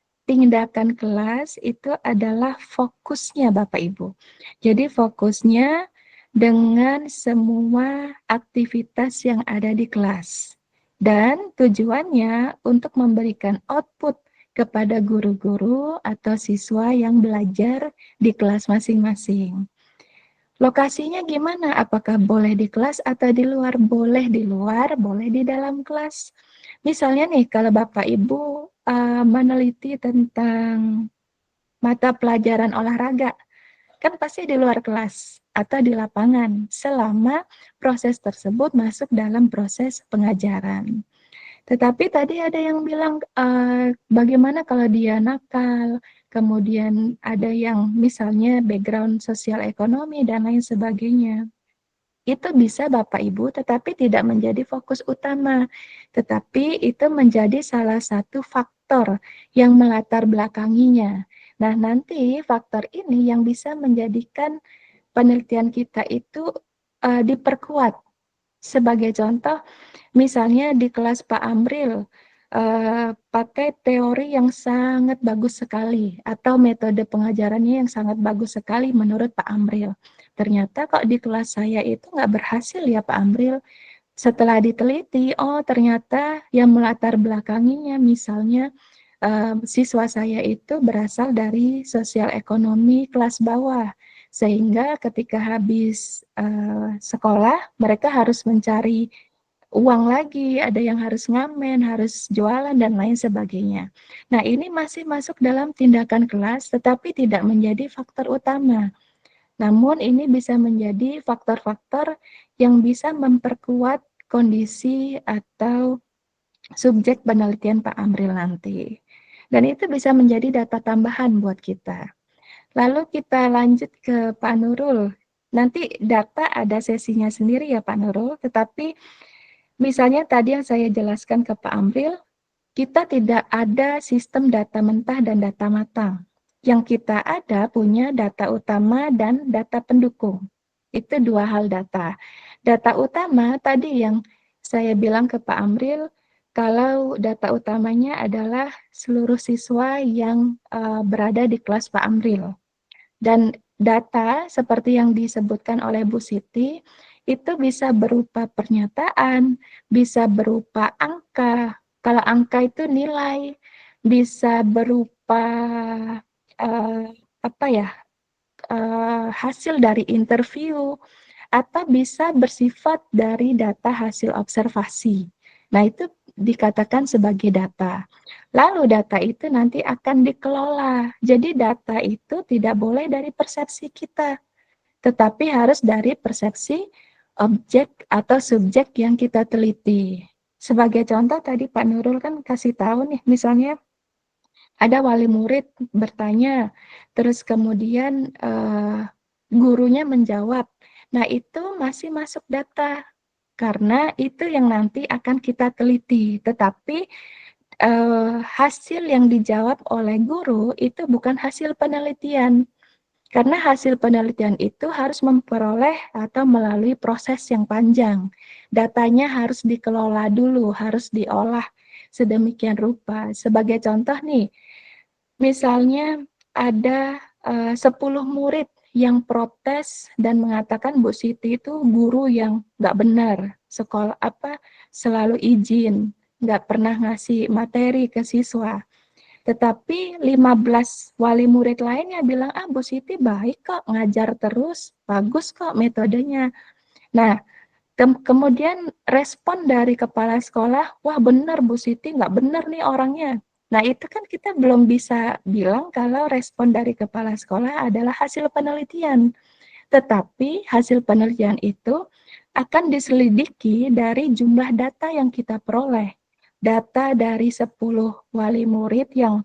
itu adalah fokusnya Bapak Ibu. Jadi fokusnya dengan semua aktivitas yang ada di kelas. Dan tujuannya untuk memberikan output kepada guru-guru atau siswa yang belajar di kelas masing-masing. Lokasinya gimana? Apakah boleh di kelas atau di luar? Boleh di luar, boleh di dalam kelas. Misalnya nih, kalau Bapak Ibu meneliti tentang mata pelajaran olahraga, kan pasti di luar kelas atau di lapangan, selama proses tersebut masuk dalam proses pengajaran. Tetapi tadi ada yang bilang, bagaimana kalau dia nakal, kemudian ada yang misalnya background sosial ekonomi dan lain sebagainya. Itu bisa Bapak Ibu, tetapi tidak menjadi fokus utama. Tetapi itu menjadi salah satu faktor yang melatar belakanginya. Nah, nanti faktor ini yang bisa menjadikan penelitian kita itu diperkuat. Sebagai contoh, misalnya di kelas Pak Amril, pakai teori yang sangat bagus sekali, atau metode pengajarannya yang sangat bagus sekali menurut Pak Amril. Ternyata kok di kelas saya itu nggak berhasil ya Pak Amril. Setelah diteliti, oh ternyata yang melatar belakanginya misalnya siswa saya itu berasal dari sosial ekonomi kelas bawah. Sehingga ketika habis sekolah, mereka harus mencari uang lagi, ada yang harus ngamen, harus jualan, dan lain sebagainya. Nah, ini masih masuk dalam tindakan kelas, tetapi tidak menjadi faktor utama. Namun, ini bisa menjadi faktor-faktor yang bisa memperkuat kondisi atau subjek penelitian Pak Amril nanti. Dan itu bisa menjadi data tambahan buat kita. Lalu kita lanjut ke Pak Nurul. Nanti data ada sesinya sendiri ya Pak Nurul, tetapi misalnya tadi yang saya jelaskan ke Pak Amril, kita tidak ada sistem data mentah dan data matang. Yang kita ada punya data utama dan data pendukung. Itu dua hal data. Data utama tadi yang saya bilang ke Pak Amril, kalau data utamanya adalah seluruh siswa yang berada di kelas Pak Amril. Dan data seperti yang disebutkan oleh Bu Siti, itu bisa berupa pernyataan, bisa berupa angka. Kalau angka itu nilai, bisa berupa hasil dari interview, atau bisa bersifat dari data hasil observasi. Nah, itu dikatakan sebagai data. Lalu data itu nanti akan dikelola. Jadi data itu tidak boleh dari persepsi kita, tetapi harus dari persepsi objek atau subjek yang kita teliti. Sebagai contoh tadi Pak Nurul kan kasih tahu nih, misalnya ada wali murid bertanya, terus kemudian gurunya menjawab. Nah, itu masih masuk data, karena itu yang nanti akan kita teliti. Tetapi hasil yang dijawab oleh guru itu bukan hasil penelitian. Karena hasil penelitian itu harus memperoleh atau melalui proses yang panjang. Datanya harus dikelola dulu, harus diolah sedemikian rupa. Sebagai contoh nih, misalnya ada 10 murid yang protes dan mengatakan Bu Siti itu guru yang nggak benar, sekolah selalu izin, nggak pernah ngasih materi ke siswa. Tetapi 15 wali murid lainnya bilang, Bu Siti baik kok, ngajar terus, bagus kok metodenya. Nah, kemudian respon dari kepala sekolah, wah benar Bu Siti, nggak benar nih orangnya. Nah, itu kan kita belum bisa bilang kalau respon dari kepala sekolah adalah hasil penelitian. Tetapi hasil penelitian itu akan diselidiki dari jumlah data yang kita peroleh. Data dari 10 wali murid yang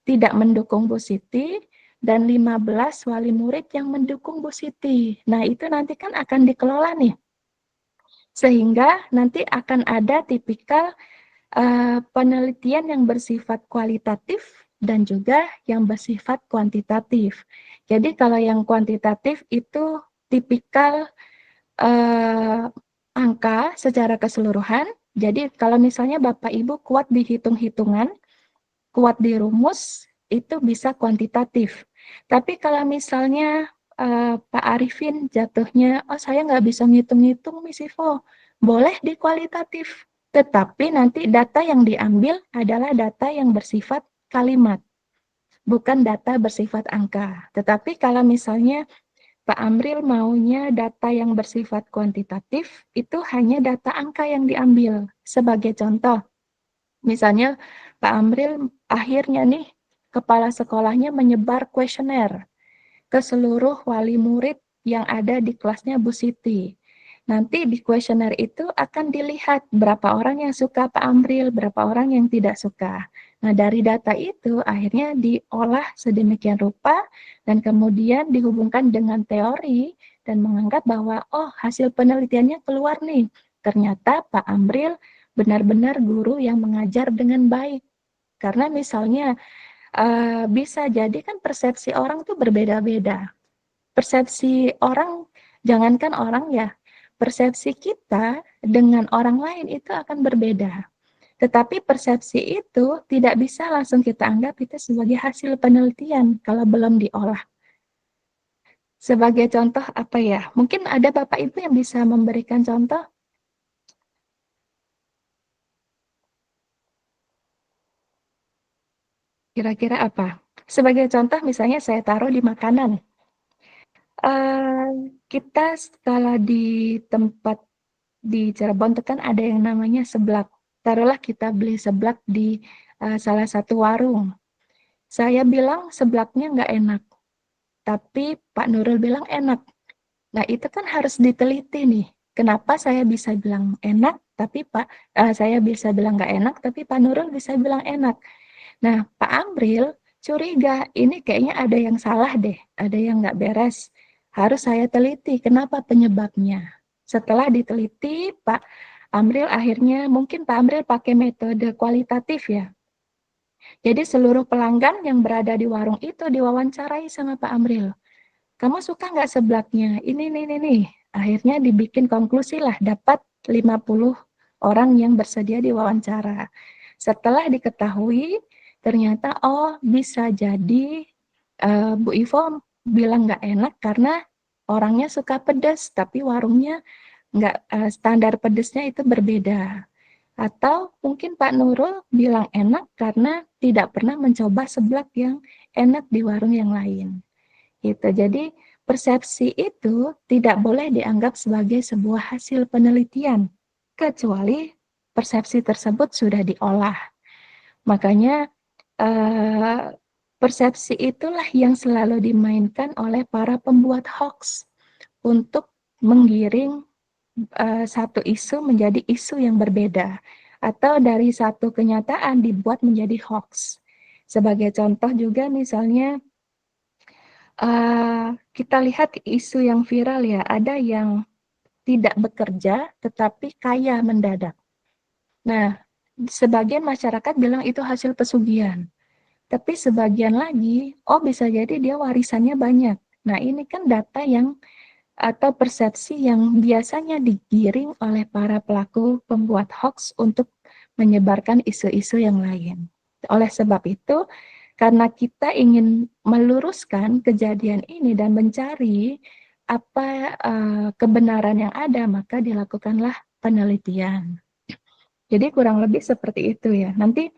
tidak mendukung Bu Siti dan 15 wali murid yang mendukung Bu Siti. Nah, itu nanti kan akan dikelola nih. Sehingga nanti akan ada tipikal penelitian yang bersifat kualitatif dan juga yang bersifat kuantitatif. Jadi kalau yang kuantitatif itu tipikal angka secara keseluruhan. Jadi kalau misalnya Bapak Ibu kuat di hitung-hitungan, kuat di rumus, itu bisa kuantitatif. Tapi kalau misalnya Pak Arifin jatuhnya, oh saya nggak bisa ngitung-ngitung Miss Ivo, boleh di kualitatif. Tetapi nanti data yang diambil adalah data yang bersifat kalimat, bukan data bersifat angka. Tetapi kalau misalnya Pak Amril maunya data yang bersifat kuantitatif, itu hanya data angka yang diambil. Sebagai contoh, misalnya Pak Amril akhirnya nih, kepala sekolahnya menyebar kuesioner ke seluruh wali murid yang ada di kelasnya Bu Siti. Nanti di kuesioner itu akan dilihat berapa orang yang suka Pak Amril, berapa orang yang tidak suka. Nah, dari data itu akhirnya diolah sedemikian rupa dan kemudian dihubungkan dengan teori dan menganggap bahwa oh hasil penelitiannya keluar nih. Ternyata Pak Amril benar-benar guru yang mengajar dengan baik. Karena misalnya bisa jadi kan persepsi orang tuh berbeda-beda. Persepsi orang, jangankan orang ya, persepsi kita dengan orang lain itu akan berbeda. Tetapi persepsi itu tidak bisa langsung kita anggap itu sebagai hasil penelitian kalau belum diolah. Sebagai contoh apa ya? Mungkin ada Bapak Ibu yang bisa memberikan contoh? Kira-kira apa? Sebagai contoh misalnya saya taruh di makanan. Kita skala di tempat di Cirebon itu kan ada yang namanya seblak. Taruhlah kita beli seblak di salah satu warung. Saya bilang seblaknya nggak enak, tapi Pak Nurul bilang enak. Nah itu kan harus diteliti nih. Kenapa saya bisa bilang enak, tapi saya bisa bilang nggak enak, tapi Pak Nurul bisa bilang enak. Nah Pak Amril curiga, ini kayaknya ada yang salah deh, ada yang nggak beres. Harus saya teliti, kenapa penyebabnya. Setelah diteliti, Pak Amril akhirnya, mungkin Pak Amril pakai metode kualitatif ya. Jadi seluruh pelanggan yang berada di warung itu diwawancarai sama Pak Amril. Kamu suka nggak seblaknya? Ini. Akhirnya dibikin konklusi lah, dapat 50 orang yang bersedia diwawancara. Setelah diketahui, ternyata oh bisa jadi Bu Ivo bilang nggak enak karena orangnya suka pedas, tapi warungnya nggak standar pedasnya itu berbeda. Atau mungkin Pak Nurul bilang enak karena tidak pernah mencoba seblak yang enak di warung yang lain. Gitu. Jadi persepsi itu tidak boleh dianggap sebagai sebuah hasil penelitian, kecuali persepsi tersebut sudah diolah. Makanya persepsi itulah yang selalu dimainkan oleh para pembuat hoax untuk menggiring satu isu menjadi isu yang berbeda, atau dari satu kenyataan dibuat menjadi hoax. Sebagai contoh juga misalnya kita lihat isu yang viral ya, ada yang tidak bekerja tetapi kaya mendadak. Nah, sebagian masyarakat bilang itu hasil pesugihan. Tapi sebagian lagi, oh bisa jadi dia warisannya banyak. Nah, ini kan data yang atau persepsi yang biasanya digiring oleh para pelaku pembuat hoax untuk menyebarkan isu-isu yang lain. Oleh sebab itu, karena kita ingin meluruskan kejadian ini dan mencari apa kebenaran yang ada, maka dilakukanlah penelitian. Jadi kurang lebih seperti itu ya. Nanti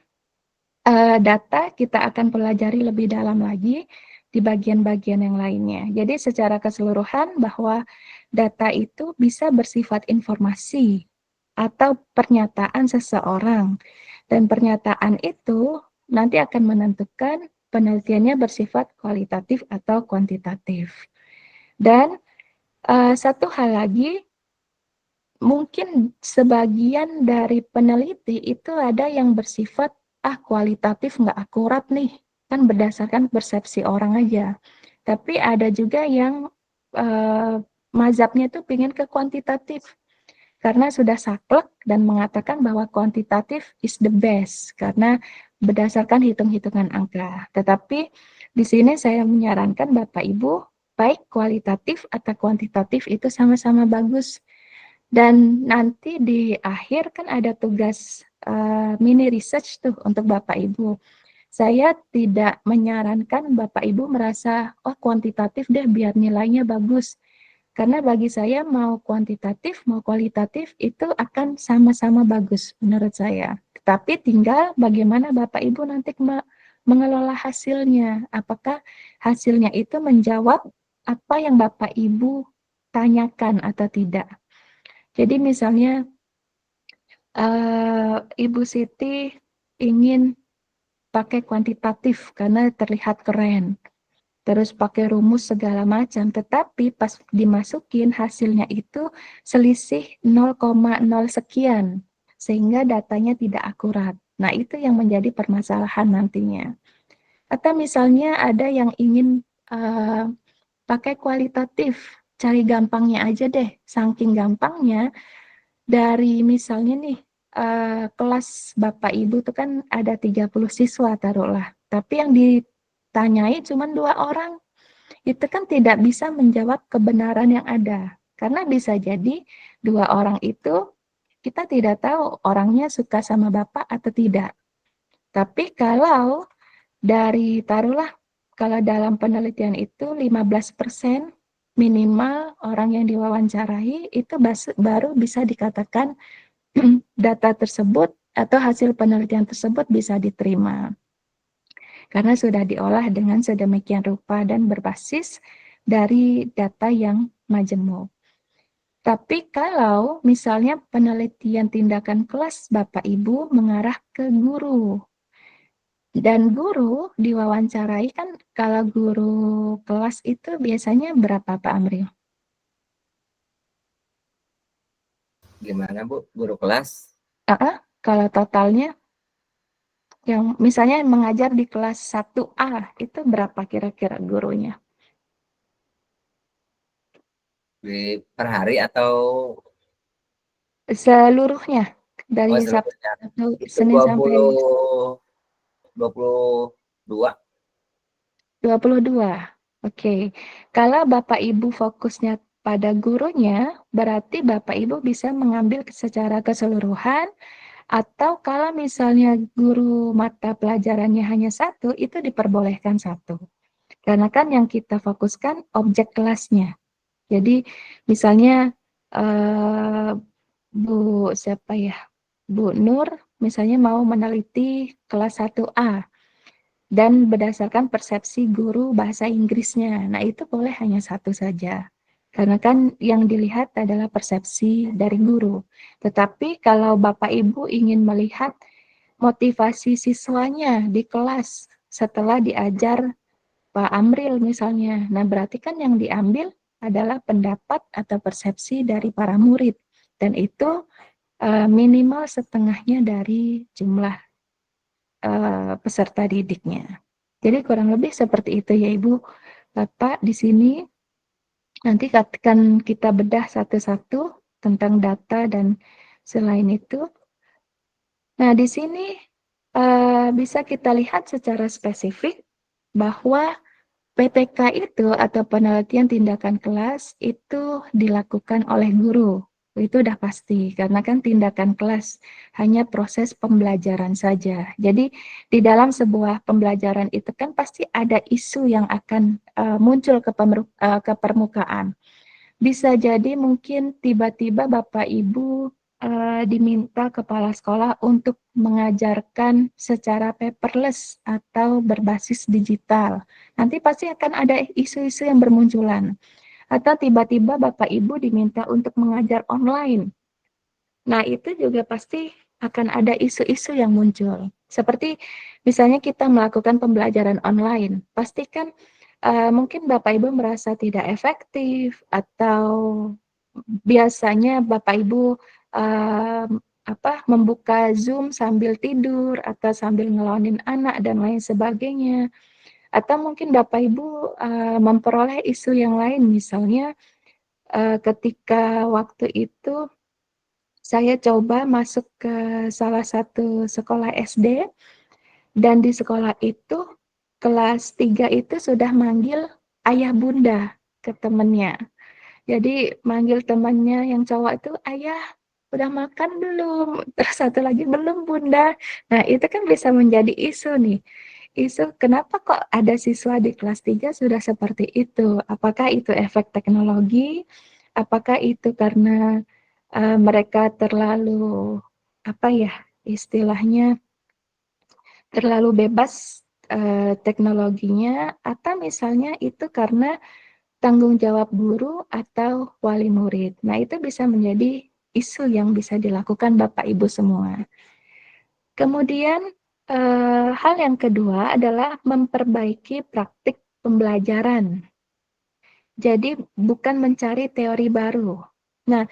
data kita akan pelajari lebih dalam lagi di bagian-bagian yang lainnya. Jadi secara keseluruhan bahwa data itu bisa bersifat informasi atau pernyataan seseorang. Dan pernyataan itu nanti akan menentukan penelitiannya bersifat kualitatif atau kuantitatif. Dan satu hal lagi, mungkin sebagian dari peneliti itu ada yang bersifat kualitatif nggak akurat nih, kan berdasarkan persepsi orang aja. Tapi ada juga yang mazhabnya itu pingin ke kuantitatif karena sudah saklek dan mengatakan bahwa kuantitatif is the best karena berdasarkan hitung-hitungan angka. Tetapi di sini saya menyarankan Bapak Ibu, baik kualitatif atau kuantitatif itu sama-sama bagus. Dan nanti di akhir kan ada tugas mini research tuh untuk Bapak Ibu. Saya tidak menyarankan Bapak Ibu merasa, oh kuantitatif deh biar nilainya bagus. Karena bagi saya mau kuantitatif, mau kualitatif itu akan sama-sama bagus menurut saya. Tapi tinggal bagaimana Bapak Ibu nanti mengelola hasilnya. Apakah hasilnya itu menjawab apa yang Bapak Ibu tanyakan atau tidak. Jadi misalnya Ibu Siti ingin pakai kuantitatif karena terlihat keren. Terus pakai rumus segala macam, tetapi pas dimasukin hasilnya itu selisih 0,0 sekian, sehingga datanya tidak akurat. Nah, itu yang menjadi permasalahan nantinya. Atau misalnya ada yang ingin pakai kualitatif, cari gampangnya aja deh, saking gampangnya, dari misalnya nih, kelas Bapak Ibu itu kan ada 30 siswa taruhlah, tapi yang ditanyai cuma 2 orang. Itu kan tidak bisa menjawab kebenaran yang ada. Karena bisa jadi 2 orang itu kita tidak tahu orangnya suka sama Bapak atau tidak. Tapi kalau dari taruhlah kalau dalam penelitian itu 15% minimal orang yang diwawancarai itu baru bisa dikatakan data tersebut atau hasil penelitian tersebut bisa diterima. Karena sudah diolah dengan sedemikian rupa dan berbasis dari data yang majemuk. Tapi kalau misalnya penelitian tindakan kelas Bapak Ibu mengarah ke guru, dan guru diwawancarai kan kalau guru kelas itu biasanya berapa Pak Amril? Gimana Bu, guru kelas? Kalau totalnya yang misalnya mengajar di kelas 1A itu berapa kira-kira gurunya? Per hari atau Seluruhnya dari Sabtu seluruhnya? atau Itu Senin sampai 22. 22. Oke. Kalau Bapak Ibu fokusnya pada gurunya, berarti Bapak Ibu bisa mengambil secara keseluruhan, atau kalau misalnya guru mata pelajarannya hanya satu, itu diperbolehkan satu. Karena kan yang kita fokuskan objek kelasnya. Jadi misalnya Bu siapa ya? Bu Nur misalnya mau meneliti kelas 1A dan berdasarkan persepsi guru bahasa Inggrisnya. Nah, itu boleh hanya satu saja. Karena kan yang dilihat adalah persepsi dari guru. Tetapi kalau Bapak Ibu ingin melihat motivasi siswanya di kelas setelah diajar Pak Amril misalnya. Nah, berarti kan yang diambil adalah pendapat atau persepsi dari para murid. Dan itu minimal setengahnya dari jumlah peserta didiknya. Jadi kurang lebih seperti itu ya Ibu. Bapak di sini nanti akan kita bedah satu-satu tentang data dan selain itu. Nah, di sini bisa kita lihat secara spesifik bahwa PTK itu atau penelitian tindakan kelas itu dilakukan oleh guru. Itu udah pasti, karena kan tindakan kelas hanya proses pembelajaran saja. Jadi di dalam sebuah pembelajaran itu kan pasti ada isu yang akan muncul ke permukaan. Bisa jadi mungkin tiba-tiba Bapak Ibu diminta kepala sekolah untuk mengajarkan secara paperless atau berbasis digital. Nanti pasti akan ada isu-isu yang bermunculan. Atau tiba-tiba Bapak Ibu diminta untuk mengajar online. Nah, itu juga pasti akan ada isu-isu yang muncul. Seperti misalnya kita melakukan pembelajaran online, pastikan mungkin Bapak Ibu merasa tidak efektif atau biasanya Bapak Ibu membuka Zoom sambil tidur atau sambil ngelonin anak dan lain sebagainya. Atau mungkin Bapak Ibu memperoleh isu yang lain, misalnya ketika waktu itu saya coba masuk ke salah satu sekolah SD Dan di sekolah itu, kelas 3 itu sudah manggil ayah bunda ke temennya. Jadi manggil temannya yang cowok itu, "Ayah, udah makan belum?" Terus satu lagi, "Belum, Bunda." Nah, itu kan bisa menjadi isu nih. Isu kenapa kok ada siswa di kelas 3 sudah seperti itu? Apakah itu efek teknologi? Apakah itu karena mereka terlalu apa ya istilahnya terlalu bebas teknologinya, atau misalnya itu karena tanggung jawab guru atau wali murid. Nah, itu bisa menjadi isu yang bisa dilakukan Bapak Ibu semua. Kemudian hal yang kedua adalah memperbaiki praktik pembelajaran. Jadi bukan mencari teori baru. Nah,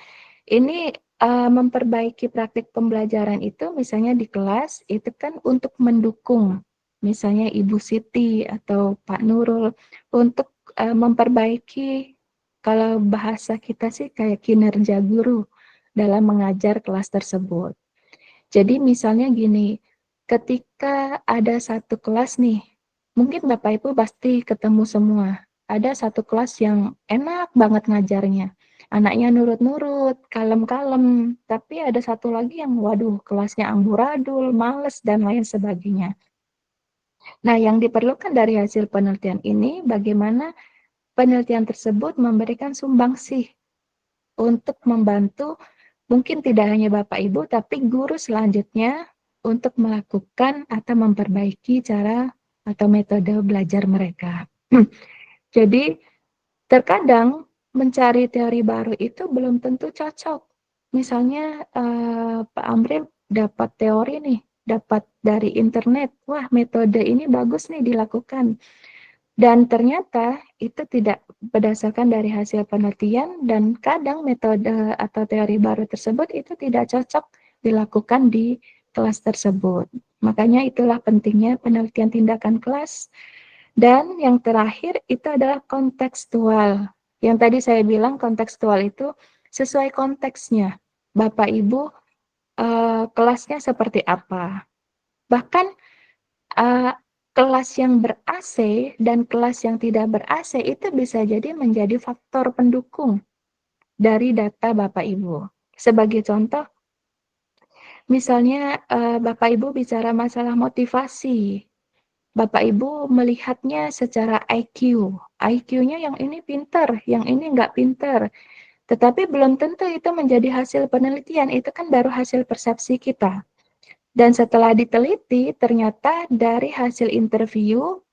ini memperbaiki praktik pembelajaran itu misalnya di kelas itu kan untuk mendukung misalnya Ibu Siti atau Pak Nurul untuk memperbaiki kalau bahasa kita sih kayak kinerja guru dalam mengajar kelas tersebut. Jadi misalnya gini, ketika ada satu kelas nih, mungkin Bapak Ibu pasti ketemu semua. Ada satu kelas yang enak banget ngajarnya. Anaknya nurut-nurut, kalem-kalem. Tapi ada satu lagi yang waduh, kelasnya amburadul, males, dan lain sebagainya. Nah, yang diperlukan dari hasil penelitian ini, bagaimana penelitian tersebut memberikan sumbangsih untuk membantu mungkin tidak hanya Bapak Ibu, tapi guru selanjutnya untuk melakukan atau memperbaiki cara atau metode belajar mereka. Jadi, terkadang mencari teori baru itu belum tentu cocok. Misalnya Pak Amril dapat teori nih, dapat dari internet, wah metode ini bagus nih dilakukan. Dan ternyata itu tidak berdasarkan dari hasil penelitian dan kadang metode atau teori baru tersebut itu tidak cocok dilakukan di kelas tersebut. Makanya itulah pentingnya penelitian tindakan kelas. Dan yang terakhir itu adalah kontekstual. Yang tadi saya bilang kontekstual itu sesuai konteksnya. Bapak Ibu kelasnya seperti apa. Bahkan kelas yang ber-AC dan kelas yang tidak ber-AC itu bisa jadi menjadi faktor pendukung dari data Bapak Ibu. Sebagai contoh, misalnya Bapak Ibu bicara masalah motivasi. Bapak Ibu melihatnya secara IQ. IQ-nya yang ini pinter, yang ini nggak pinter. Tetapi belum tentu itu menjadi hasil penelitian, itu kan baru hasil persepsi kita. Dan setelah diteliti, ternyata dari hasil interview,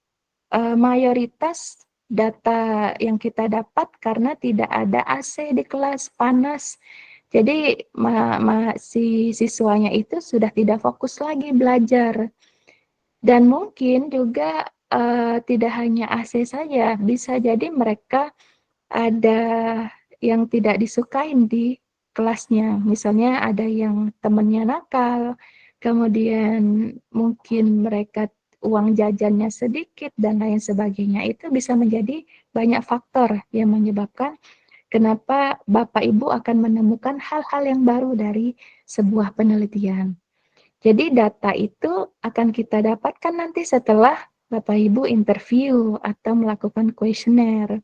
mayoritas data yang kita dapat karena tidak ada AC di kelas, panas. Jadi si siswanya itu sudah tidak fokus lagi belajar. Dan mungkin juga tidak hanya AC saja, bisa jadi mereka ada yang tidak disukain di kelasnya. Misalnya ada yang temannya nakal, kemudian mungkin mereka uang jajannya sedikit dan lain sebagainya. Itu bisa menjadi banyak faktor yang menyebabkan kenapa Bapak Ibu akan menemukan hal-hal yang baru dari sebuah penelitian. Jadi data itu akan kita dapatkan nanti setelah Bapak Ibu interview atau melakukan kuesioner.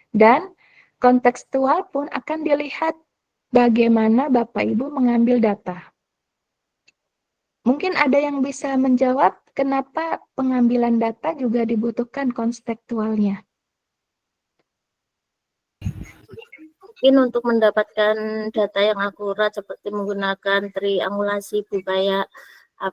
Dan kontekstual pun akan dilihat bagaimana Bapak Ibu mengambil data. Mungkin ada yang bisa menjawab kenapa pengambilan data juga dibutuhkan kontekstualnya. Mungkin untuk mendapatkan data yang akurat seperti menggunakan triangulasi budaya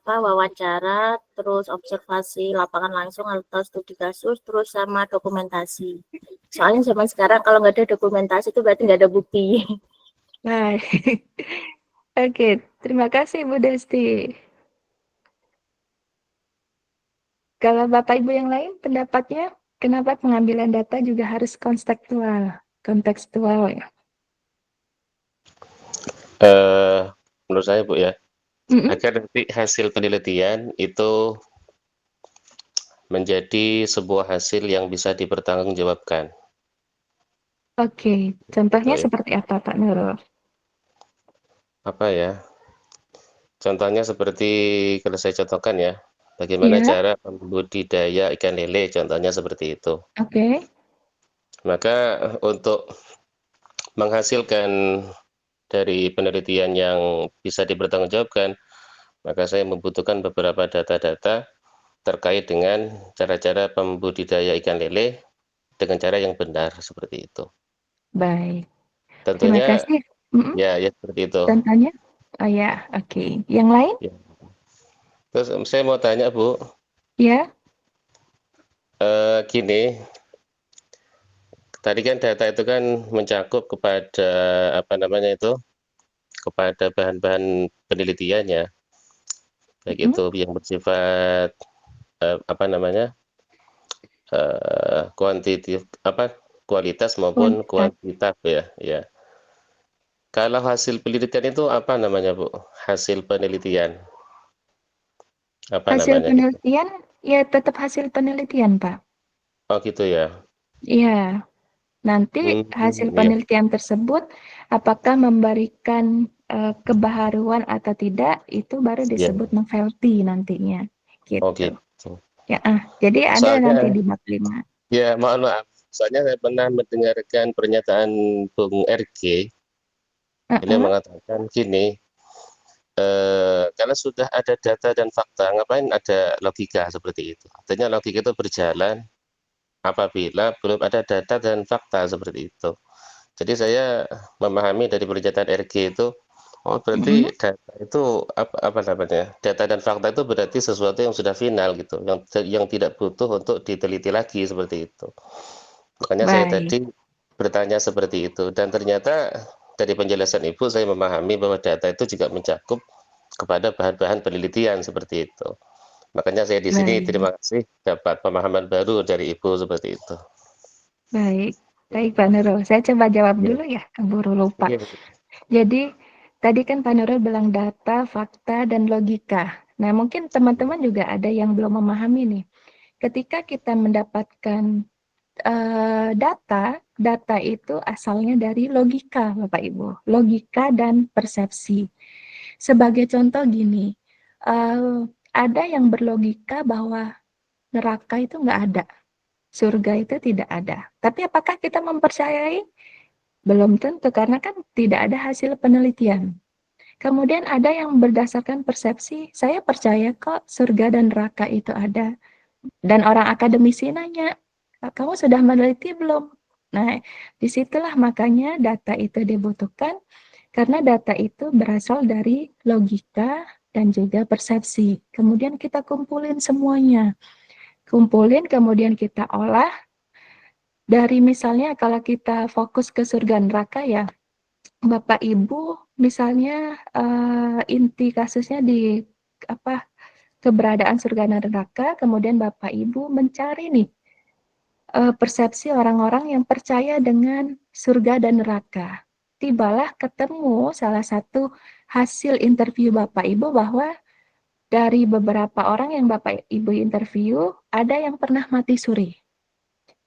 wawancara, terus observasi lapangan langsung atau studi kasus, terus sama dokumentasi. Soalnya zaman sekarang kalau nggak ada dokumentasi itu berarti nggak ada bukti. Baik. Oke, terima kasih Bu Desti. Kalau Bapak Ibu yang lain pendapatnya, kenapa pengambilan data juga harus kontekstual? Kontekstual ya. Menurut saya Bu ya, agar nanti hasil penelitian itu menjadi sebuah hasil yang bisa dipertanggungjawabkan. Oke, contohnya seperti apa Pak Nurul? Apa ya? Contohnya seperti kalau saya contohkan ya, Bagaimana Iya, cara membudidaya ikan lele, contohnya seperti itu. oke. Maka untuk menghasilkan dari penelitian yang bisa dipertanggungjawabkan, maka saya membutuhkan beberapa data-data terkait dengan cara-cara pembudidaya ikan lele dengan cara yang benar seperti itu. Baik. Terima Tentunya kasih. Mm-mm. ya seperti itu. Contohnya? Oh ya, oke. Yang lain? Ya. Terus saya mau tanya Bu, Ya. gini, tadi kan data itu kan mencakup kepada apa namanya itu, kepada bahan-bahan penelitiannya, baik Mm-mm. itu yang bersifat apa namanya, kuantitatif apa kualitas maupun Kuantitas. kuantitas ya, ya. Kalau hasil penelitian itu apa namanya Bu? Hasil penelitian apa Hasil namanya gitu? penelitian, ya tetap hasil penelitian, Pak. Oh gitu ya. Iya. Nanti hasil Iya. penelitian tersebut apakah memberikan kebaharuan atau tidak, itu baru Ya. disebut novelty nantinya. Oh Gitu. gitu. Ya, jadi ada nanti Soalnya di bab 5. ya mohon maaf, soalnya saya pernah mendengarkan pernyataan Bung RG, beliau Heeh. mengatakan gini, kalau sudah ada data dan fakta, ngapain ada logika seperti itu? Artinya logika itu berjalan apabila belum ada data dan fakta seperti itu. Jadi saya memahami dari pernyataan RG itu, oh Mm-mm. berarti data itu apa namanya? Data dan fakta itu berarti sesuatu yang sudah final gitu, yang tidak butuh untuk diteliti lagi seperti itu. Makanya saya Baik, tadi bertanya seperti itu dan ternyata dari penjelasan Ibu saya memahami bahwa data itu juga mencakup kepada bahan-bahan penelitian seperti itu. Makanya saya di sini baik, terima kasih dapat pemahaman baru dari Ibu seperti itu. baik. Baik, Pak Nurul. Saya coba jawab Ya, dulu ya, keburu lupa. ya, Jadi, tadi kan Pak Nurul bilang data, fakta, dan logika. Nah, mungkin teman-teman juga ada yang belum memahami nih. Ketika kita mendapatkan data itu asalnya dari logika, Bapak Ibu. Logika dan persepsi. Sebagai contoh gini, ada yang berlogika bahwa neraka itu nggak ada, surga itu tidak ada. Tapi apakah kita mempercayai? Belum tentu, karena kan tidak ada hasil penelitian. Kemudian ada yang berdasarkan persepsi, saya percaya kok surga dan neraka itu ada. Dan orang akademisi nanya, kamu sudah meneliti belum? Nah, disitulah makanya data itu dibutuhkan, karena data itu berasal dari logika dan juga persepsi. Kemudian kita kumpulin semuanya. Kumpulin, kemudian kita olah. Dari misalnya kalau kita fokus ke surga neraka ya, Bapak Ibu misalnya inti kasusnya di apa keberadaan surga dan neraka, kemudian Bapak Ibu mencari nih persepsi orang-orang yang percaya dengan surga dan neraka. Tibalah ketemu salah satu hasil interview Bapak Ibu bahwa dari beberapa orang yang Bapak Ibu interview, ada yang pernah mati suri.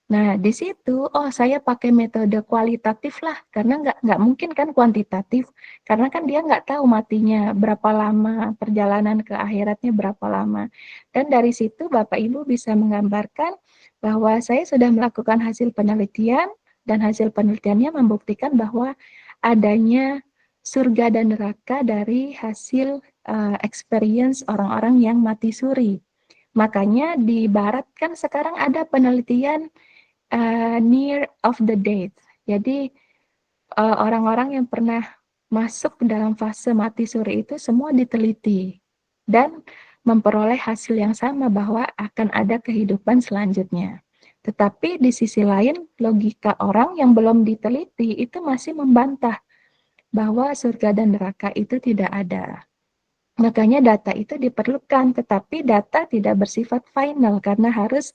Nah, di situ, oh saya pakai metode kualitatif lah, karena nggak mungkin kan kuantitatif, karena kan dia nggak tahu matinya berapa lama, perjalanan ke akhiratnya berapa lama. Dan dari situ Bapak Ibu bisa menggambarkan bahwa saya sudah melakukan hasil penelitian, dan hasil penelitiannya membuktikan bahwa adanya surga dan neraka dari hasil experience orang-orang yang mati suri. Makanya di Barat kan sekarang ada penelitian near of the death. Jadi orang-orang yang pernah masuk dalam fase mati suri itu semua diteliti dan memperoleh hasil yang sama bahwa akan ada kehidupan selanjutnya. Tetapi di sisi lain, logika orang yang belum diteliti itu masih membantah bahwa surga dan neraka itu tidak ada. Makanya data itu diperlukan, tetapi data tidak bersifat final karena harus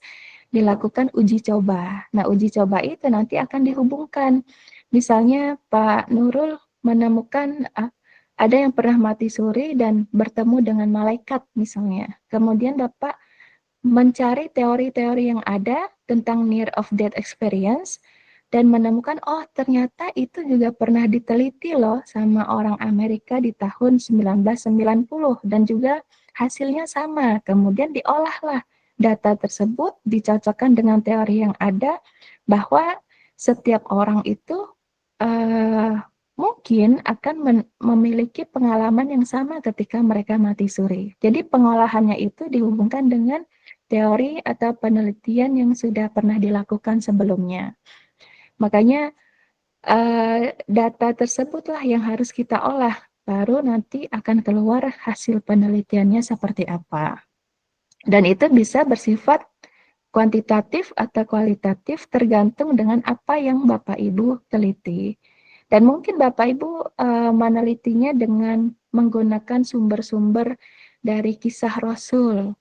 dilakukan uji coba. Nah, uji coba itu nanti akan dihubungkan. Misalnya Pak Nurul menemukan ada yang pernah mati suri dan bertemu dengan malaikat misalnya. Kemudian Bapak mencari teori-teori yang ada tentang near of death experience dan menemukan, oh ternyata itu juga pernah diteliti loh sama orang Amerika di tahun 1990 dan juga hasilnya sama, kemudian diolahlah data tersebut, dicocokkan dengan teori yang ada, bahwa setiap orang itu mungkin akan memiliki pengalaman yang sama ketika mereka mati suri. Jadi pengolahannya itu dihubungkan dengan teori atau penelitian yang sudah pernah dilakukan sebelumnya. Makanya data tersebutlah yang harus kita olah, baru nanti akan keluar hasil penelitiannya seperti apa. Dan itu bisa bersifat kuantitatif atau kualitatif tergantung dengan apa yang Bapak Ibu teliti. Dan mungkin Bapak Ibu menelitinya dengan menggunakan sumber-sumber dari kisah Rasul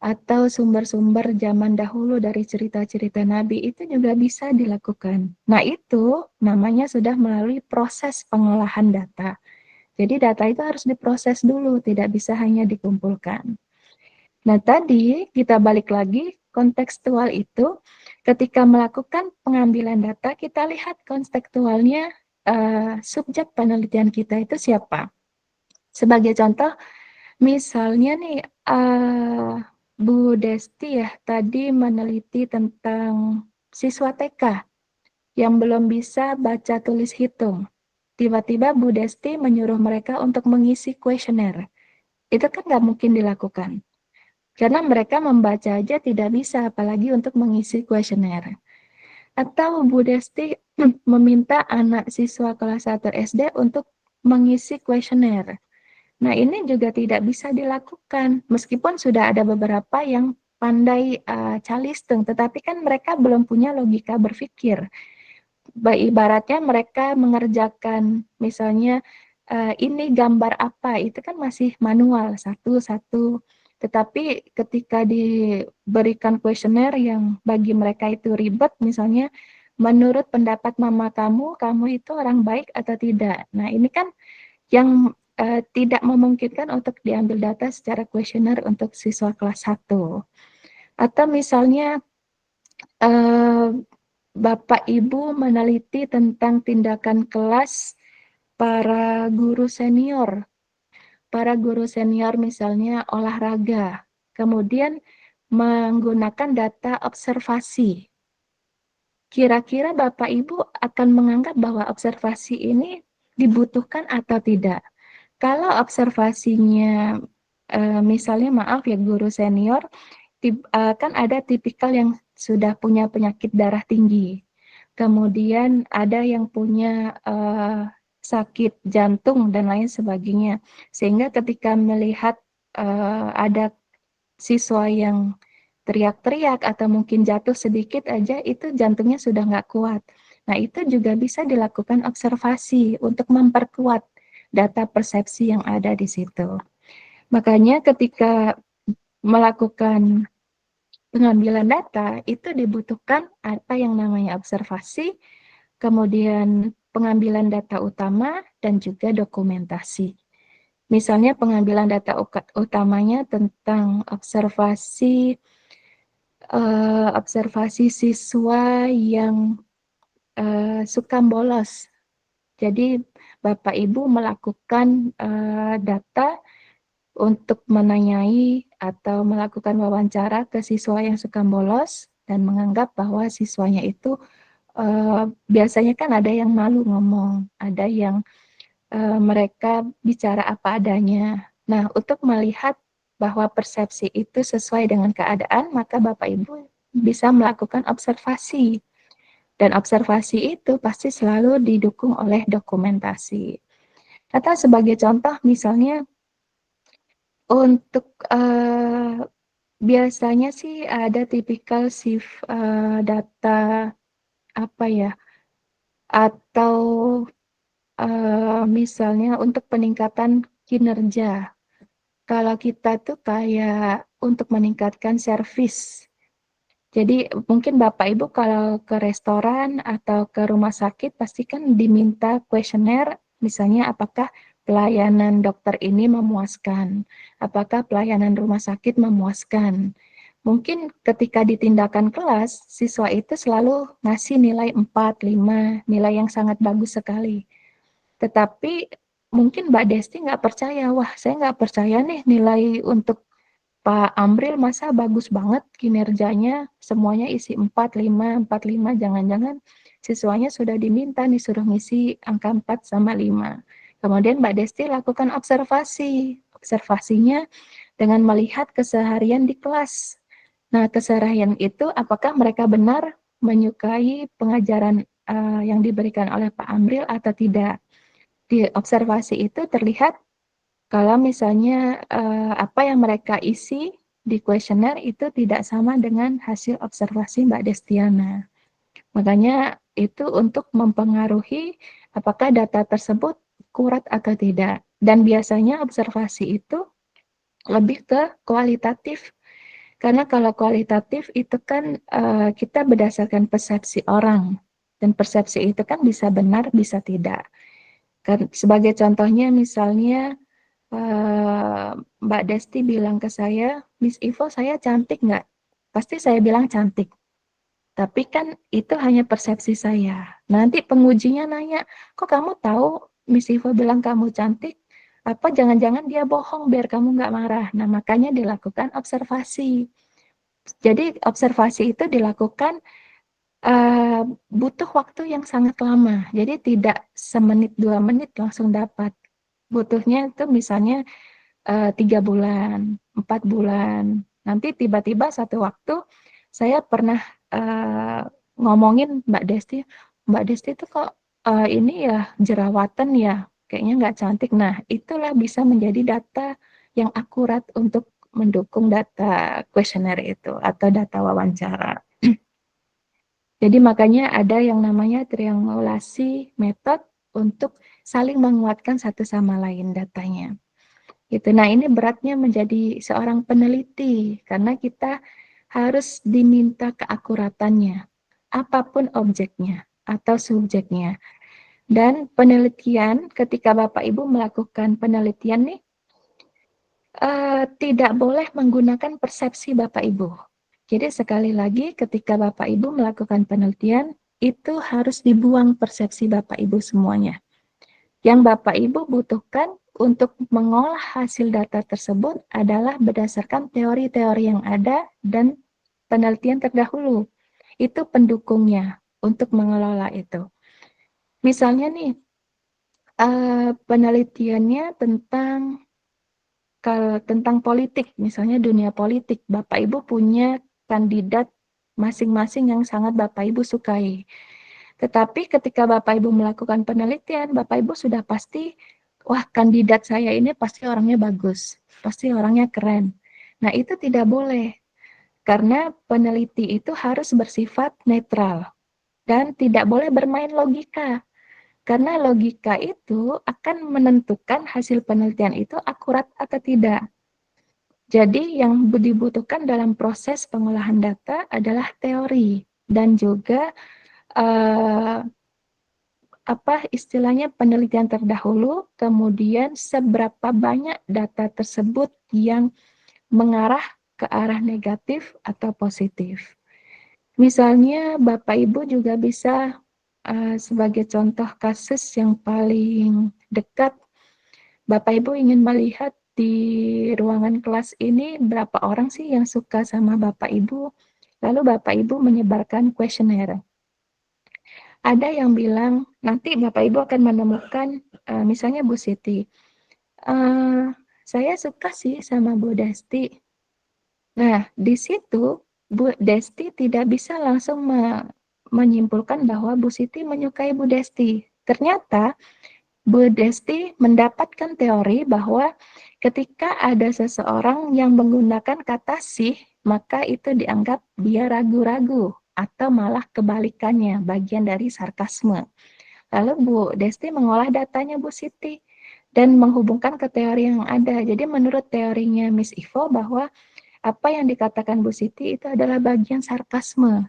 atau sumber-sumber zaman dahulu dari cerita-cerita Nabi, itu juga bisa dilakukan. Nah, itu namanya sudah melalui proses pengolahan data. Jadi data itu harus diproses dulu, tidak bisa hanya dikumpulkan. Nah, tadi kita balik lagi, kontekstual itu ketika melakukan pengambilan data, kita lihat kontekstualnya, subjek penelitian kita itu siapa. Sebagai contoh, misalnya nih, Bu Desti ya, tadi meneliti tentang siswa TK yang belum bisa baca tulis hitung. Tiba-tiba Bu Desti menyuruh mereka untuk mengisi kuesioner. Itu kan nggak mungkin dilakukan. Karena mereka membaca aja tidak bisa, apalagi untuk mengisi kuesioner. Atau Bu Desti meminta anak siswa kelas 1 SD untuk mengisi kuesioner. Nah, ini juga tidak bisa dilakukan, meskipun sudah ada beberapa yang pandai calistung, tetapi kan mereka belum punya logika berpikir. Ibaratnya mereka mengerjakan, misalnya ini gambar apa, itu kan masih manual, satu-satu. Tetapi ketika diberikan kuesioner yang bagi mereka itu ribet, misalnya, menurut pendapat mama kamu itu orang baik atau tidak? Nah, ini kan yang tidak memungkinkan untuk diambil data secara kuesioner untuk siswa kelas 1. Atau misalnya Bapak Ibu meneliti tentang tindakan kelas para guru senior. Para guru senior misalnya olahraga, kemudian menggunakan data observasi. Kira-kira Bapak Ibu akan menganggap bahwa observasi ini dibutuhkan atau tidak? Kalau observasinya, misalnya maaf ya guru senior, kan ada tipikal yang sudah punya penyakit darah tinggi. Kemudian ada yang punya sakit jantung dan lain sebagainya. Sehingga ketika melihat ada siswa yang teriak-teriak atau mungkin jatuh sedikit aja, itu jantungnya sudah nggak kuat. Nah, itu juga bisa dilakukan observasi untuk memperkuat data persepsi yang ada di situ. Makanya ketika melakukan pengambilan data, itu dibutuhkan apa yang namanya observasi, kemudian pengambilan data utama, dan juga dokumentasi. Misalnya pengambilan data utamanya tentang observasi siswa yang suka bolos. Jadi Bapak Ibu melakukan data untuk menanyai atau melakukan wawancara ke siswa yang suka bolos dan menganggap bahwa siswanya itu biasanya kan ada yang malu ngomong, ada yang mereka bicara apa adanya. Nah, untuk melihat bahwa persepsi itu sesuai dengan keadaan, maka Bapak Ibu bisa melakukan observasi. Dan observasi itu pasti selalu didukung oleh dokumentasi. Atau sebagai contoh misalnya untuk biasanya sih ada tipikal data apa ya, atau misalnya untuk peningkatan kinerja. Kalau kita tuh kayak untuk meningkatkan servis. Jadi mungkin Bapak Ibu kalau ke restoran atau ke rumah sakit pasti kan diminta kuesioner, misalnya apakah pelayanan dokter ini memuaskan, apakah pelayanan rumah sakit memuaskan. Mungkin ketika di tindakan kelas, siswa itu selalu ngasih nilai 4, 5, nilai yang sangat bagus sekali. Tetapi mungkin Mbak Desti nggak percaya, wah saya nggak percaya nih nilai untuk Pak Amril masa bagus banget kinerjanya, semuanya isi 4, 5, jangan-jangan siswanya sudah diminta disuruh ngisi angka 4 sama 5. Kemudian Mbak Desti lakukan observasi. Observasinya dengan melihat keseharian di kelas. Nah, keseharian itu apakah mereka benar menyukai pengajaran yang diberikan oleh Pak Amril atau tidak. Di observasi itu terlihat kalau misalnya apa yang mereka isi di kuesioner itu tidak sama dengan hasil observasi Mbak Destiana. Makanya itu untuk mempengaruhi apakah data tersebut akurat atau tidak. Dan biasanya observasi itu lebih ke kualitatif. Karena kalau kualitatif itu kan kita berdasarkan persepsi orang. Dan persepsi itu kan bisa benar, bisa tidak. Sebagai contohnya misalnya Mbak Desti bilang ke saya, Miss Ivo saya cantik nggak? Pasti saya bilang cantik. Tapi kan itu hanya persepsi saya. Nanti pengujinya nanya, kok kamu tahu Miss Ivo bilang kamu cantik? Apa jangan-jangan dia bohong biar kamu nggak marah? Nah makanya dilakukan observasi. Jadi observasi itu dilakukan butuh waktu yang sangat lama. Jadi tidak semenit 2 menit langsung dapat. Butuhnya itu misalnya 3 bulan, 4 bulan. Nanti tiba-tiba satu waktu saya pernah ngomongin Mbak Desti itu kok ini ya jerawatan ya, kayaknya nggak cantik. Nah, itulah bisa menjadi data yang akurat untuk mendukung data kuesioner itu atau data wawancara. Jadi makanya ada yang namanya triangulasi metode untuk saling menguatkan satu sama lain datanya. Gitu. Nah, ini beratnya menjadi seorang peneliti karena kita harus diminta keakuratannya, apapun objeknya atau subjeknya. Dan penelitian, ketika Bapak Ibu melakukan penelitian nih, tidak boleh menggunakan persepsi Bapak Ibu. Jadi sekali lagi ketika Bapak Ibu melakukan penelitian, itu harus dibuang persepsi Bapak Ibu semuanya. Yang Bapak Ibu butuhkan untuk mengolah hasil data tersebut adalah berdasarkan teori-teori yang ada dan penelitian terdahulu. Itu pendukungnya untuk mengelola itu. Misalnya nih, penelitiannya tentang politik, misalnya dunia politik. Bapak Ibu punya kandidat masing-masing yang sangat Bapak Ibu sukai. Tetapi ketika Bapak Ibu melakukan penelitian, Bapak Ibu sudah pasti, wah kandidat saya ini pasti orangnya bagus, pasti orangnya keren. Nah itu tidak boleh, karena peneliti itu harus bersifat netral dan tidak boleh bermain logika. Karena logika itu akan menentukan hasil penelitian itu akurat atau tidak. Jadi yang dibutuhkan dalam proses pengolahan data adalah teori dan juga istilahnya penelitian terdahulu, kemudian seberapa banyak data tersebut yang mengarah ke arah negatif atau positif. Misalnya Bapak Ibu juga bisa sebagai contoh kasus yang paling dekat, Bapak Ibu ingin melihat di ruangan kelas ini berapa orang sih yang suka sama Bapak Ibu, lalu Bapak Ibu menyebarkan kuesioner. Ada yang bilang, nanti Bapak Ibu akan menemukan, misalnya Bu Siti, saya suka sih sama Bu Desti. Nah, di situ Bu Desti tidak bisa langsung menyimpulkan bahwa Bu Siti menyukai Bu Desti. Ternyata Bu Desti mendapatkan teori bahwa ketika ada seseorang yang menggunakan kata sih, maka itu dianggap dia ragu-ragu atau malah kebalikannya, bagian dari sarkasme. Lalu Bu Desti mengolah datanya Bu Siti dan menghubungkan ke teori yang ada. Jadi menurut teorinya Miss Ivo bahwa apa yang dikatakan Bu Siti itu adalah bagian sarkasme.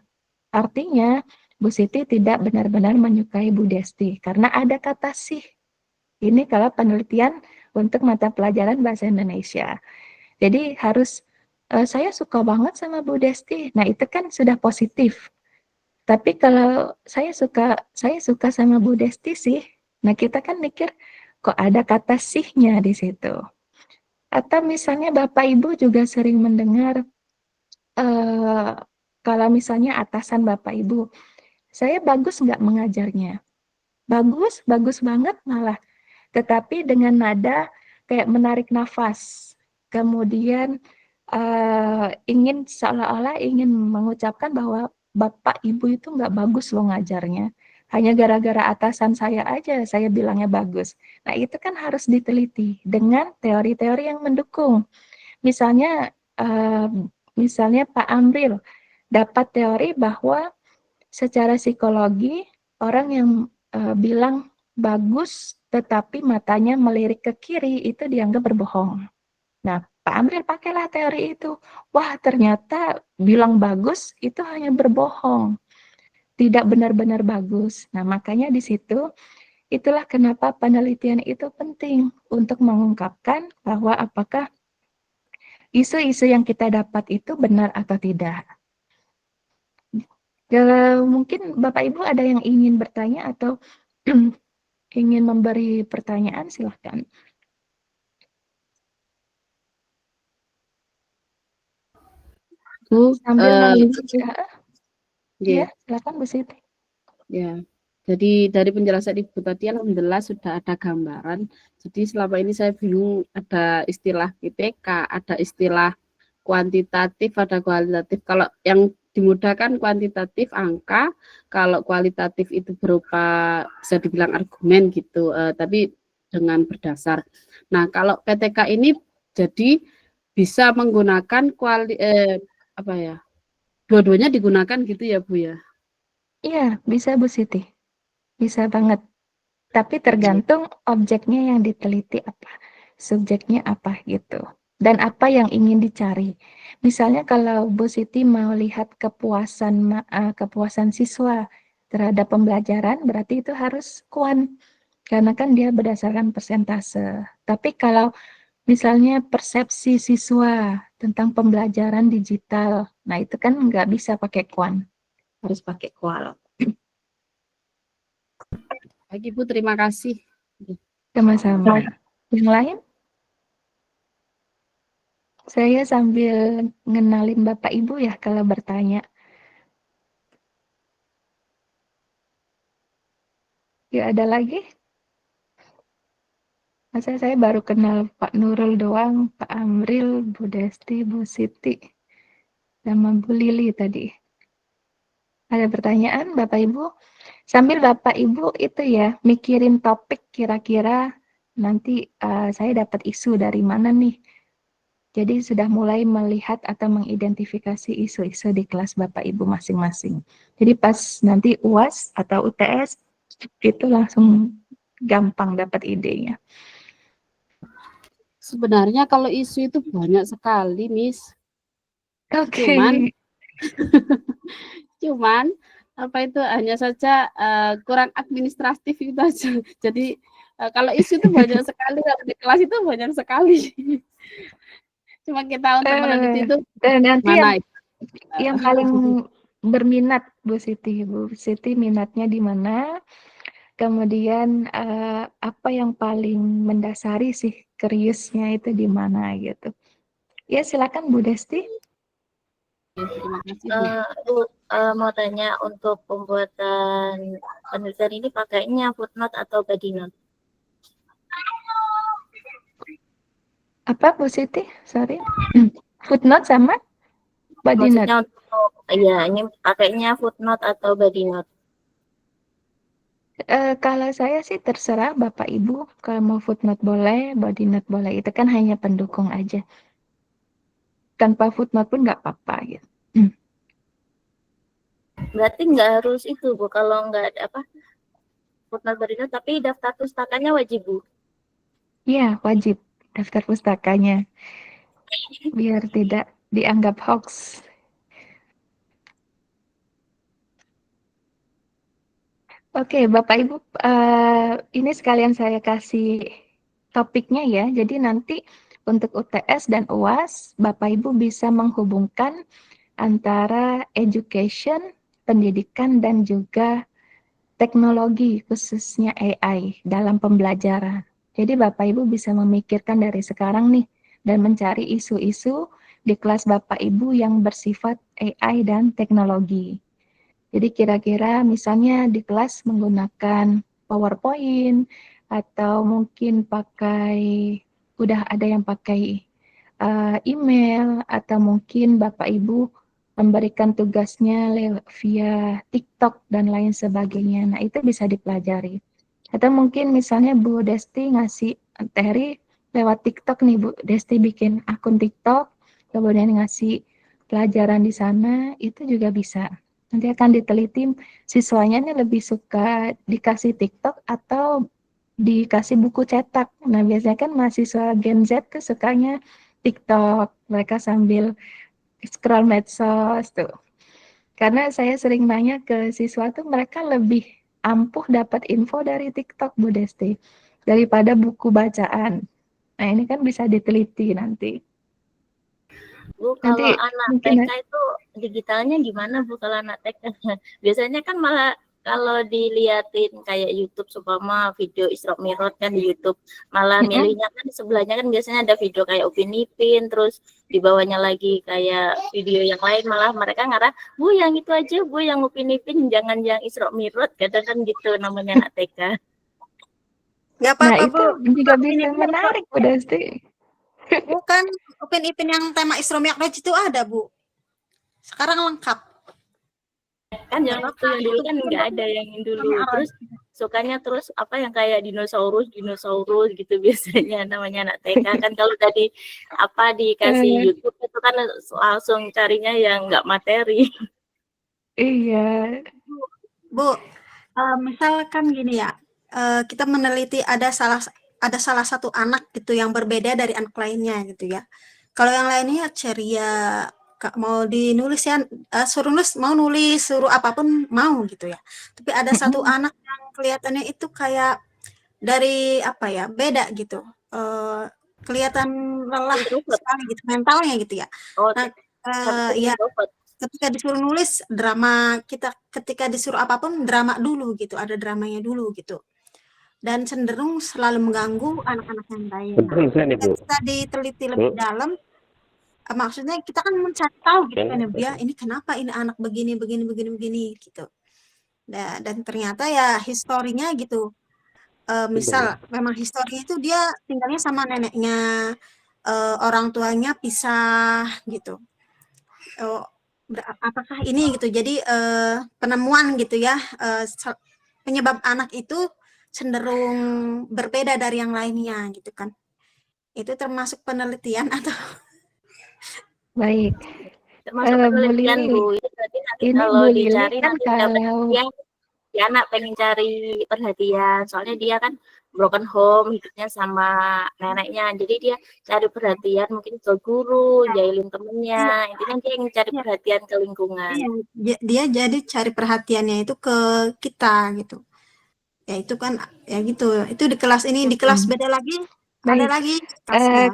Artinya Bu Siti tidak benar-benar menyukai Bu Desti karena ada kata sih. Ini kalau penelitian untuk mata pelajaran bahasa Indonesia. Jadi harus saya suka banget sama Bu Desti. Nah, itu kan sudah positif. Tapi kalau saya suka sama Bu Desti sih. Nah, kita kan mikir kok ada kata sihnya di situ. Atau misalnya Bapak Ibu juga sering mendengar kalau misalnya atasan Bapak Ibu, saya bagus nggak mengajarnya? Bagus, bagus banget malah. Tetapi dengan nada kayak menarik nafas. Kemudian ingin seolah-olah ingin mengucapkan bahwa Bapak Ibu itu nggak bagus loh ngajarnya. Hanya gara-gara atasan saya aja saya bilangnya bagus. Nah itu kan harus diteliti dengan teori-teori yang mendukung. Misalnya Pak Amril dapat teori bahwa secara psikologi orang yang bilang bagus tetapi matanya melirik ke kiri itu dianggap berbohong. Nah, Pak Amril pakailah teori itu. Wah, ternyata bilang bagus itu hanya berbohong. Tidak benar-benar bagus. Nah, makanya di situ itulah kenapa penelitian itu penting untuk mengungkapkan bahwa apakah isu-isu yang kita dapat itu benar atau tidak. Mungkin Bapak Ibu ada yang ingin bertanya atau ingin memberi pertanyaan, silahkan. Bu, Sambil ya, silakan Bu Siti. ya. Jadi dari penjelasan Ibu tadi alhamdulillah sudah ada gambaran. Jadi selama ini saya bingung ada istilah PPK, ada istilah kuantitatif, ada kualitatif. Kalau yang dimudahkan kuantitatif angka, kalau kualitatif itu berupa bisa dibilang argumen gitu, tapi dengan berdasar. Nah, kalau PTK ini jadi bisa menggunakan dua-duanya digunakan gitu ya Bu ya? Iya, bisa Bu Siti. Bisa banget. Tapi tergantung objeknya yang diteliti apa, subjeknya apa gitu. Dan apa yang ingin dicari. Misalnya kalau Bu Siti mau lihat kepuasan siswa terhadap pembelajaran, berarti itu harus kuant. Karena kan dia berdasarkan persentase. Tapi kalau misalnya persepsi siswa tentang pembelajaran digital, nah itu kan nggak bisa pakai kuant. Harus pakai kual. Baik Ibu, terima kasih. Sama-sama. Yang lain? Saya sambil ngenalin Bapak Ibu ya kalau bertanya. Ya ada lagi? Masa saya baru kenal Pak Nurul doang, Pak Amril, Bu Desti, Bu Siti, sama Bu Lili tadi. Ada pertanyaan Bapak Ibu? Sambil Bapak Ibu itu ya mikirin topik kira-kira nanti saya dapat isu dari mana nih. Jadi sudah mulai melihat atau mengidentifikasi isu-isu di kelas Bapak Ibu masing-masing. Jadi pas nanti UAS atau UTS itu langsung gampang dapat idenya. Sebenarnya kalau isu itu banyak sekali, Miss. Oke. Cuman apa itu hanya saja kurang administratif itu aja. Jadi kalau isu itu banyak sekali, kalau di kelas itu banyak sekali. Cuma kita untuk meneliti itu nanti mana yang paling berminat Bu Siti minatnya di mana? Kemudian apa yang paling mendasari sih curious-nya itu di mana gitu. Ya silakan Bu Desti. Terima kasih. Bu, mau tanya untuk pembuatan penelitian ini pakainya footnote atau body note? Apa Bu Siti? Sorry. Footnote sama body note. Maksudnya untuk ini pakainya footnote atau body note? Kalau saya sih terserah Bapak Ibu, kalau mau footnote boleh, body note boleh. Itu kan hanya pendukung aja. Tanpa footnote pun nggak apa-apa gitu. Berarti nggak harus itu Bu, kalau nggak ada footnote body note, tapi daftar pustakanya wajib Bu? Iya, wajib daftar pustakanya. Biar tidak dianggap hoax. Oke, Bapak Ibu, ini sekalian saya kasih topiknya ya. Jadi nanti untuk UTS dan UAS, Bapak Ibu bisa menghubungkan antara education, pendidikan, dan juga teknologi, khususnya AI dalam pembelajaran. Jadi Bapak Ibu bisa memikirkan dari sekarang nih dan mencari isu-isu di kelas Bapak Ibu yang bersifat AI dan teknologi. Jadi kira-kira misalnya di kelas menggunakan PowerPoint atau mungkin udah ada yang pakai email, atau mungkin Bapak Ibu memberikan tugasnya via TikTok dan lain sebagainya. Nah, itu bisa dipelajari. Atau mungkin misalnya Bu Desti ngasih materi lewat TikTok nih, Bu Desti bikin akun TikTok, kemudian ngasih pelajaran di sana, itu juga bisa. Nanti akan diteliti siswanya nih lebih suka dikasih TikTok atau dikasih buku cetak. Nah, biasanya kan mahasiswa Gen Z tuh sukanya TikTok, mereka sambil scroll medsos tuh. Karena saya sering nanya ke siswa tuh mereka lebih ampuh dapat info dari TikTok, Bu Desti, daripada buku bacaan. Nah, ini kan bisa diteliti nanti. Bu, Nanti kalau anak mungkin TK itu digitalnya gimana Bu kalau anak TK? Biasanya kan malah kalau diliatin kayak YouTube seumpama video Isra Mi'raj kan di YouTube, malah milihnya kan di sebelahnya kan biasanya ada video kayak Upin Ipin, terus di bawahnya lagi kayak video yang lain, malah mereka ngarah, Bu yang itu aja, Bu yang Upin Ipin, jangan yang Isra Mi'raj, kadang kan gitu namanya anak TK. Nggak nah apa-apa, itu Bu. juga Upin bisa Ipin menarik, Bu Desti. bukan Upin Ipin yang tema Isra Mi'raj itu ada, Bu. Sekarang lengkap. Kan yang waktu yang dulu kan nggak ada yang dulu, terus sukanya terus apa yang kayak dinosaurus gitu biasanya namanya anak TK kan. Kalau tadi apa dikasih YouTube itu kan langsung carinya yang nggak materi. Iya. Bu, misalkan gini ya, kita meneliti ada salah satu anak gitu yang berbeda dari anak lainnya gitu ya. Kalau yang lainnya ceria, mau dinulis ya, suruh apapun mau gitu ya. Tapi ada satu anak yang kelihatannya itu kayak dari apa ya, beda gitu. Kelihatan lelah sekali gitu mentalnya gitu ya. Oh, Nah, ya ketika disuruh nulis drama, ketika disuruh apapun drama dulu gitu, ada dramanya dulu gitu. Dan cenderung selalu mengganggu anak-anak yang lain. Nah, ketika kita diteliti lebih dalam, maksudnya kita kan mencari tahu gitu kan ya, ini kenapa ini anak begini gitu. Dan ternyata ya historinya gitu. Misal memang historinya itu dia tinggalnya sama neneknya, orang tuanya pisah gitu. Apakah ini gitu, jadi penemuan gitu ya, penyebab anak itu cenderung berbeda dari yang lainnya gitu kan, itu termasuk penelitian atau Baik. termasuk penelitian Bu, itu berarti nanti ini kalau Bu Lili dicari kan nanti kalau dia anak pengen cari perhatian, soalnya dia kan broken home, hidupnya sama neneknya, jadi dia cari perhatian mungkin ke guru, jahilin temennya, intinya dia yang cari perhatian ke lingkungan. Iya, dia jadi cari perhatiannya itu ke kita gitu ya, itu kan ya gitu, itu di kelas ini, di kelas beda lagi. Ada lagi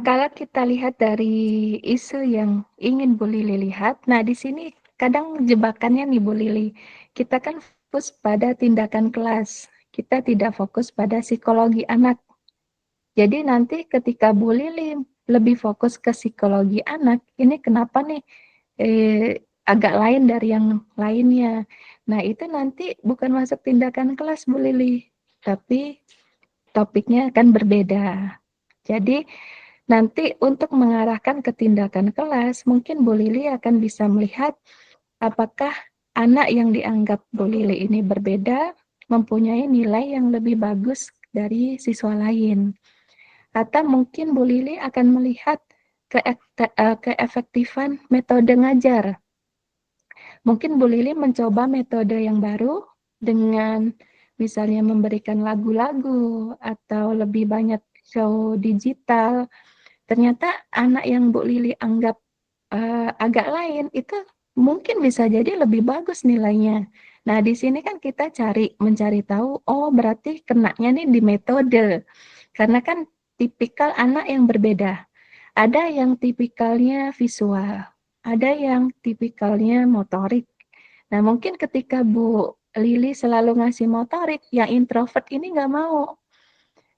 kalau kita lihat dari isu yang ingin Bu Lili lihat, nah di sini kadang jebakannya nih Bu Lili, kita kan fokus pada tindakan kelas, kita tidak fokus pada psikologi anak. Jadi nanti ketika Bu Lili lebih fokus ke psikologi anak, ini kenapa nih agak lain dari yang lainnya. Nah itu nanti bukan masuk tindakan kelas Bu Lili, tapi topiknya akan berbeda. Jadi nanti untuk mengarahkan ke tindakan kelas, mungkin Bu Lili akan bisa melihat apakah anak yang dianggap Bu Lili ini berbeda mempunyai nilai yang lebih bagus dari siswa lain. Atau mungkin Bu Lili akan melihat keefektifan metode ngajar. Mungkin Bu Lili mencoba metode yang baru dengan misalnya memberikan lagu-lagu atau lebih banyak show digital. Ternyata anak yang Bu Lili anggap agak lain itu mungkin bisa jadi lebih bagus nilainya. Nah, di sini kan kita mencari tahu, oh berarti kenanya nih di metode. Karena kan tipikal anak yang berbeda. Ada yang tipikalnya visual, ada yang tipikalnya motorik. Nah, mungkin ketika Bu Lili selalu ngasih motorik, yang introvert ini nggak mau.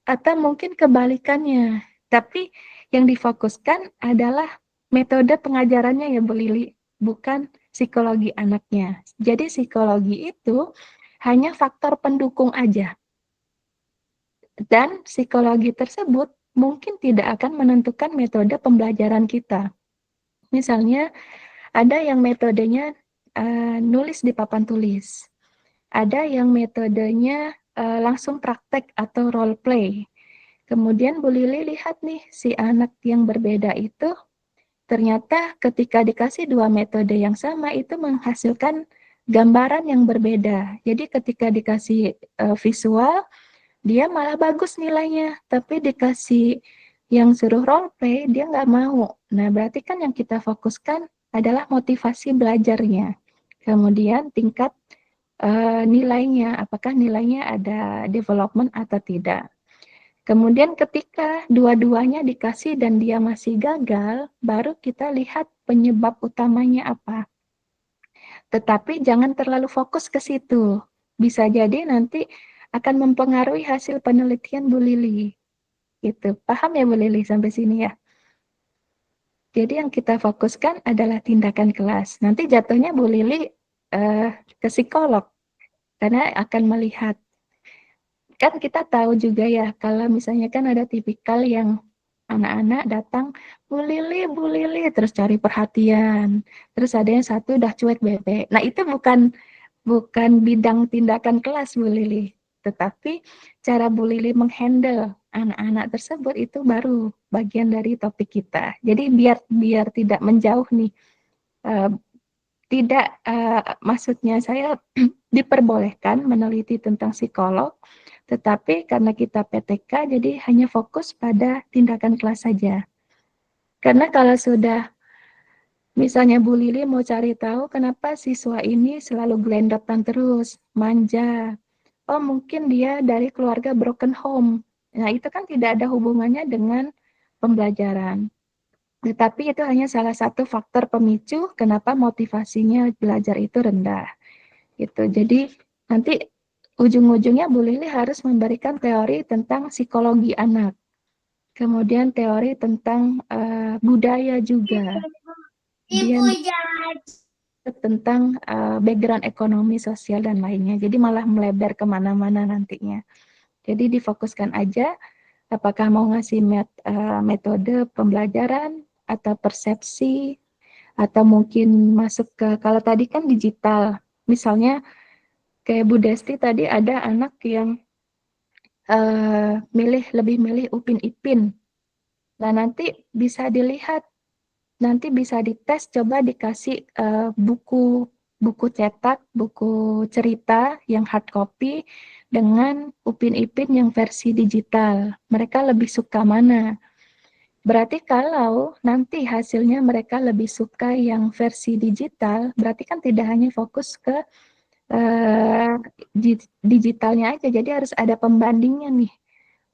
atau mungkin kebalikannya. Tapi yang difokuskan adalah metode pengajarannya ya Bu Lili, bukan psikologi anaknya. Jadi psikologi itu hanya faktor pendukung aja. Dan psikologi tersebut mungkin tidak akan menentukan metode pembelajaran kita. Misalnya ada yang metodenya nulis di papan tulis. Ada yang metodenya langsung praktek atau role play. Kemudian Bu Lili lihat nih, si anak yang berbeda itu ternyata ketika dikasih dua metode yang sama itu menghasilkan gambaran yang berbeda. Jadi ketika dikasih visual, dia malah bagus nilainya, tapi dikasih yang suruh role play, dia nggak mau. Nah, berarti kan yang kita fokuskan adalah motivasi belajarnya. Kemudian tingkat nilainya, apakah nilainya ada development atau tidak. Kemudian ketika dua-duanya dikasih dan dia masih gagal, baru kita lihat penyebab utamanya apa. Tetapi jangan terlalu fokus ke situ. Bisa jadi nanti akan mempengaruhi hasil penelitian Bu Lili. Gitu. Paham ya Bu Lili sampai sini ya? Jadi yang kita fokuskan adalah tindakan kelas. Nanti jatuhnya Bu Lili ke psikolog. Karena akan melihat. Kan kita tahu juga ya, kalau misalnya kan ada tipikal yang anak-anak datang, Bu Lili, terus cari perhatian. Terus ada yang satu udah cuek bebe. Nah itu bukan bidang tindakan kelas Bu Lili, tetapi cara Bu Lili menghandle anak-anak tersebut itu baru bagian dari topik kita. Jadi biar tidak menjauh nih, maksudnya saya diperbolehkan meneliti tentang psikolog, tetapi karena kita PTK jadi hanya fokus pada tindakan kelas saja. Karena kalau sudah misalnya Bu Lili mau cari tahu kenapa siswa ini selalu gelendotan terus, manja. Oh mungkin dia dari keluarga broken home. Nah itu kan tidak ada hubungannya dengan pembelajaran. Tetapi itu hanya salah satu faktor pemicu kenapa motivasinya belajar itu rendah. Gitu. Jadi nanti ujung-ujungnya Bu Lili harus memberikan teori tentang psikologi anak. Kemudian teori tentang budaya juga. Kemudian tentang background ekonomi, sosial, dan lainnya. Jadi malah melebar kemana-mana nantinya. Jadi difokuskan aja apakah mau ngasih metode pembelajaran atau persepsi, atau mungkin masuk ke, kalau tadi kan digital. Misalnya kayak Bu Desti tadi ada anak yang lebih milih Upin Ipin. Nah nanti bisa dilihat, nanti bisa dites, coba dikasih buku cetak, buku cerita yang hard copy dengan Upin Ipin yang versi digital. Mereka lebih suka mana? Berarti kalau nanti hasilnya mereka lebih suka yang versi digital, berarti kan tidak hanya fokus ke digitalnya aja, jadi harus ada pembandingnya nih.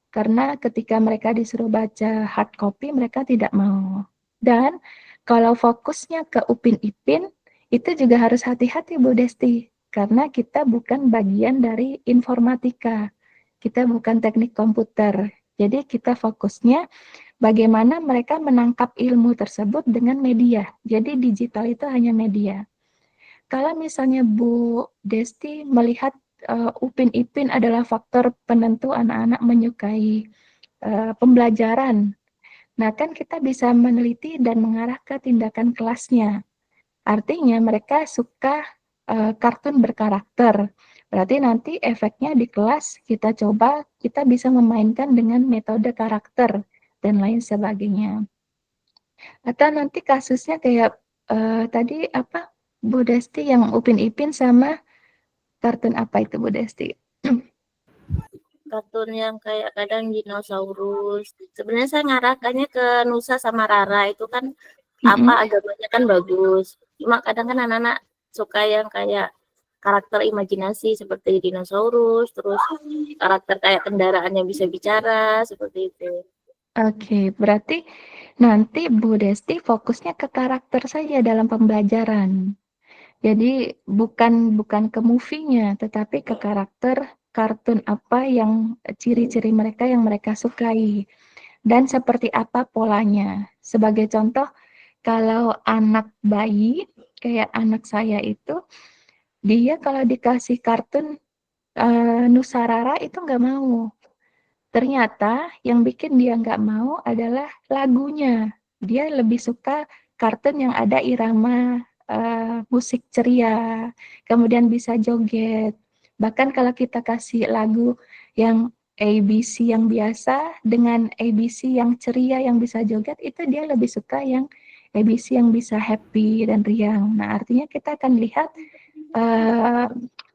Karena ketika mereka disuruh baca hard copy, mereka tidak mau. Dan kalau fokusnya ke Upin Ipin, itu juga harus hati-hati Bu Desti. Karena kita bukan bagian dari informatika. Kita bukan teknik komputer. Jadi kita fokusnya bagaimana mereka menangkap ilmu tersebut dengan media. Jadi digital itu hanya media. Kalau misalnya Bu Desti melihat Upin Ipin adalah faktor penentu anak-anak menyukai pembelajaran. Nah, kan kita bisa meneliti dan mengarah ke tindakan kelasnya. Artinya mereka suka kartun berkarakter. Berarti nanti efeknya di kelas kita coba, kita bisa memainkan dengan metode karakter dan lain sebagainya. Atau nanti kasusnya kayak tadi apa Bu Desti yang Upin Ipin sama kartun apa itu Bu Desti? Kartun yang kayak kadang dinosaurus. Sebenarnya saya ngarahkannya ke Nusa sama Rara, itu kan apa agamanya kan bagus. Cuma kadang kan anak-anak suka yang kayak karakter imajinasi seperti dinosaurus, terus karakter kayak kendaraan yang bisa bicara seperti itu. Oke, berarti nanti Bu Desti fokusnya ke karakter saja dalam pembelajaran. Jadi bukan ke movie-nya, tetapi ke karakter kartun apa yang ciri-ciri mereka yang mereka sukai dan seperti apa polanya. Sebagai contoh, kalau anak bayi kayak anak saya itu, dia kalau dikasih kartun Nusarara itu nggak mau. Ternyata yang bikin dia nggak mau adalah lagunya. Dia lebih suka kartun yang ada irama musik ceria, kemudian bisa joget. Bahkan kalau kita kasih lagu yang ABC yang biasa dengan ABC yang ceria yang bisa joget, itu dia lebih suka yang ABC yang bisa happy dan riang. Nah, artinya kita akan lihat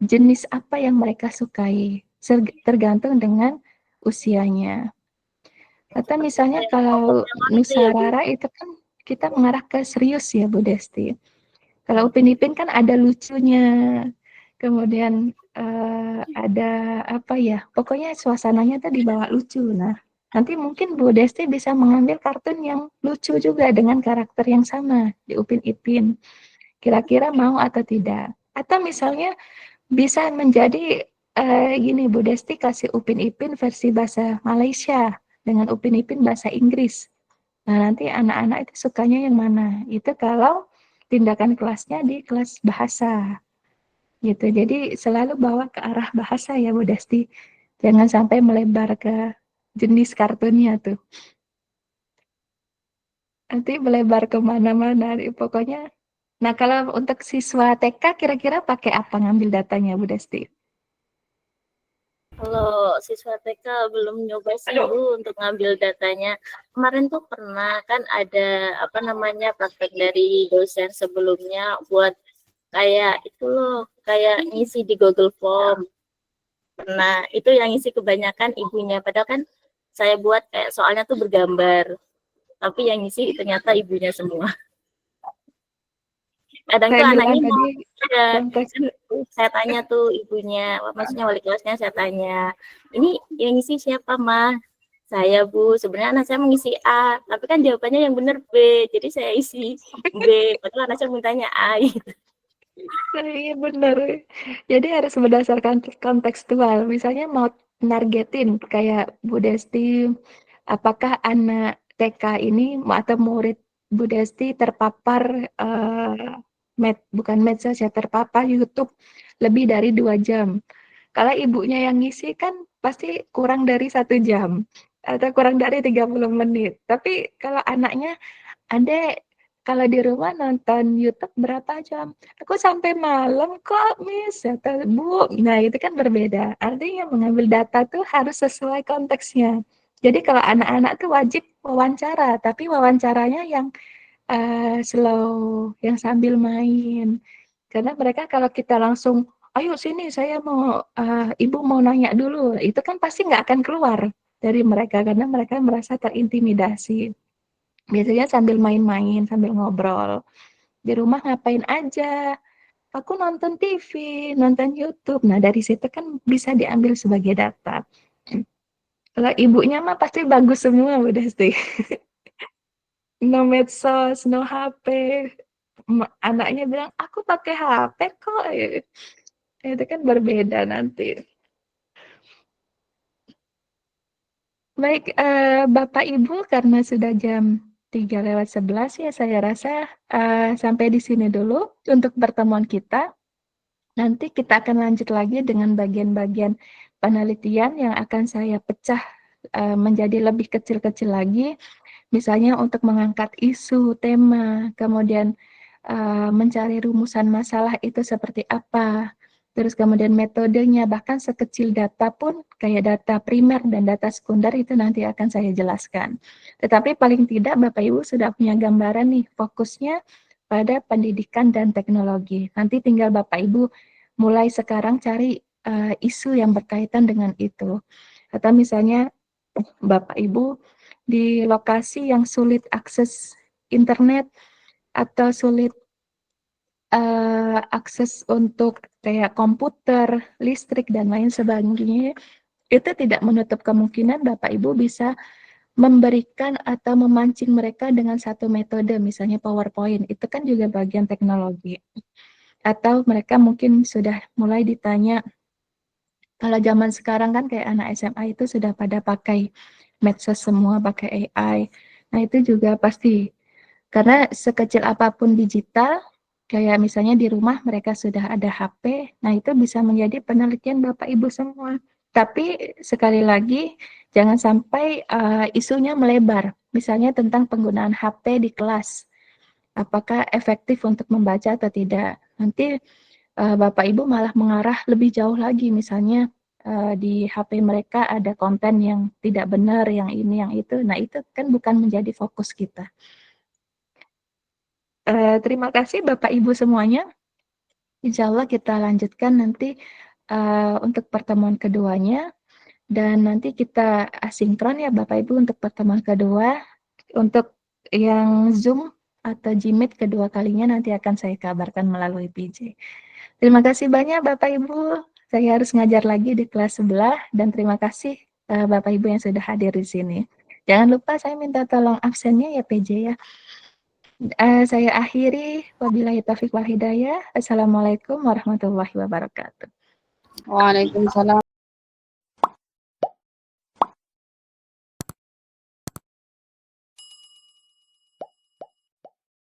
jenis apa yang mereka sukai, tergantung dengan usianya. Atau misalnya kalau Nusarara itu kan kita mengarah ke serius ya Bu Desti. Kalau Upin Ipin kan ada lucunya, kemudian ada apa ya, pokoknya suasananya tuh dibawa lucu. Nah, nanti mungkin Bu Desti bisa mengambil kartun yang lucu juga dengan karakter yang sama di Upin Ipin. Kira-kira mau atau tidak? Atau misalnya bisa menjadi gini, Bu Desti kasih Upin Ipin versi bahasa Malaysia dengan Upin Ipin bahasa Inggris. Nah, nanti anak-anak itu sukanya yang mana? Itu kalau tindakan kelasnya di kelas bahasa. Gitu. Jadi selalu bawa ke arah bahasa ya Bu Desti. Jangan sampai melebar ke jenis kartunnya tuh. Nanti melebar ke mana-mana. Pokoknya. Nah, kalau untuk siswa TK kira-kira pakai apa ngambil datanya Bu Desti? Kalau siswa TK belum nyoba sih Bu untuk ngambil datanya. Kemarin tuh pernah kan ada apa namanya praktek dari dosen sebelumnya buat kayak itu loh, kayak ngisi di Google Form. Nah, itu yang ngisi kebanyakan ibunya. Padahal kan saya buat kayak soalnya tuh bergambar. Tapi yang ngisi ternyata ibunya semua. Kadang tuh Saya bilang anaknya mau tadi ya, konteks saya tanya tuh ibunya, maksudnya wali kelasnya saya tanya, ini yang ngisi siapa mah? Saya Bu, sebenarnya anak saya mengisi A, tapi kan jawabannya yang benar B, jadi saya isi B, padahal anak saya mintanya A. Gitu. Iya benar. Jadi harus berdasarkan kontekstual. Misalnya mau nargetin kayak Bu Desti, apakah anak TK ini atau murid Bu Desti terpapar bukan medsos ya, terpapar YouTube lebih dari 2 jam. Kalau ibunya yang ngisi kan pasti kurang dari 1 jam atau kurang dari 30 menit. Tapi kalau anaknya, "Adek, kalau di rumah nonton YouTube berapa jam?" "Aku sampai malam kok, Miss," atau "Bu." Nah, itu kan berbeda. Artinya mengambil data tuh harus sesuai konteksnya. Jadi kalau anak-anak tuh wajib wawancara, tapi wawancaranya yang slow, yang sambil main. Karena mereka kalau kita langsung, "Ayo sini saya mau, Ibu mau nanya dulu." Itu kan pasti nggak akan keluar dari mereka, karena mereka merasa terintimidasi. Biasanya sambil main-main, sambil ngobrol. Di rumah ngapain aja? Aku nonton TV, nonton YouTube. Nah, dari situ kan bisa diambil sebagai data. Kalau ibunya mah pasti bagus semua, Bu Desti. No medsos, no HP. Anaknya bilang, "Aku pakai HP kok." Itu kan berbeda nanti. Baik, Bapak Ibu, karena sudah jam 3:11 ya, saya rasa sampai di sini dulu untuk pertemuan kita. Nanti kita akan lanjut lagi dengan bagian-bagian penelitian yang akan saya pecah menjadi lebih kecil-kecil lagi. Misalnya untuk mengangkat isu, tema, kemudian mencari rumusan masalah itu seperti apa. Terus kemudian metodenya, bahkan sekecil data pun kayak data primer dan data sekunder itu nanti akan saya jelaskan. Tetapi paling tidak Bapak Ibu sudah punya gambaran nih fokusnya pada pendidikan dan teknologi. Nanti tinggal Bapak Ibu mulai sekarang cari isu yang berkaitan dengan itu. Atau misalnya Bapak Ibu di lokasi yang sulit akses internet atau sulit akses untuk kayak komputer, listrik, dan lain sebagainya, itu tidak menutup kemungkinan Bapak Ibu bisa memberikan atau memancing mereka dengan satu metode, misalnya PowerPoint, itu kan juga bagian teknologi. Atau mereka mungkin sudah mulai ditanya Kalau zaman sekarang kan kayak anak SMA itu sudah pada pakai medsos semua, pakai AI. Nah, itu juga pasti karena sekecil apapun digital, kayak misalnya di rumah mereka sudah ada HP, nah itu bisa menjadi penelitian Bapak Ibu semua. Tapi sekali lagi jangan sampai isunya melebar. Misalnya tentang penggunaan HP di kelas. Apakah efektif untuk membaca atau tidak? Nanti Bapak Ibu malah mengarah lebih jauh lagi, misalnya di HP mereka ada konten yang tidak benar, yang ini, yang itu. Nah, itu kan bukan menjadi fokus kita. Terima kasih Bapak Ibu semuanya. Insya Allah kita lanjutkan nanti untuk pertemuan keduanya. Dan nanti kita asinkron ya Bapak Ibu untuk pertemuan kedua. Untuk yang Zoom atau Gmeet kedua kalinya nanti akan saya kabarkan melalui PJ. Terima kasih banyak Bapak Ibu. Saya harus ngajar lagi di kelas sebelah dan terima kasih Bapak Ibu yang sudah hadir di sini. Jangan lupa saya minta tolong absennya ya PJ ya. Saya akhiri, wabillahi taufiq wal hidayah. Assalamualaikum warahmatullahi wabarakatuh. Waalaikumsalam.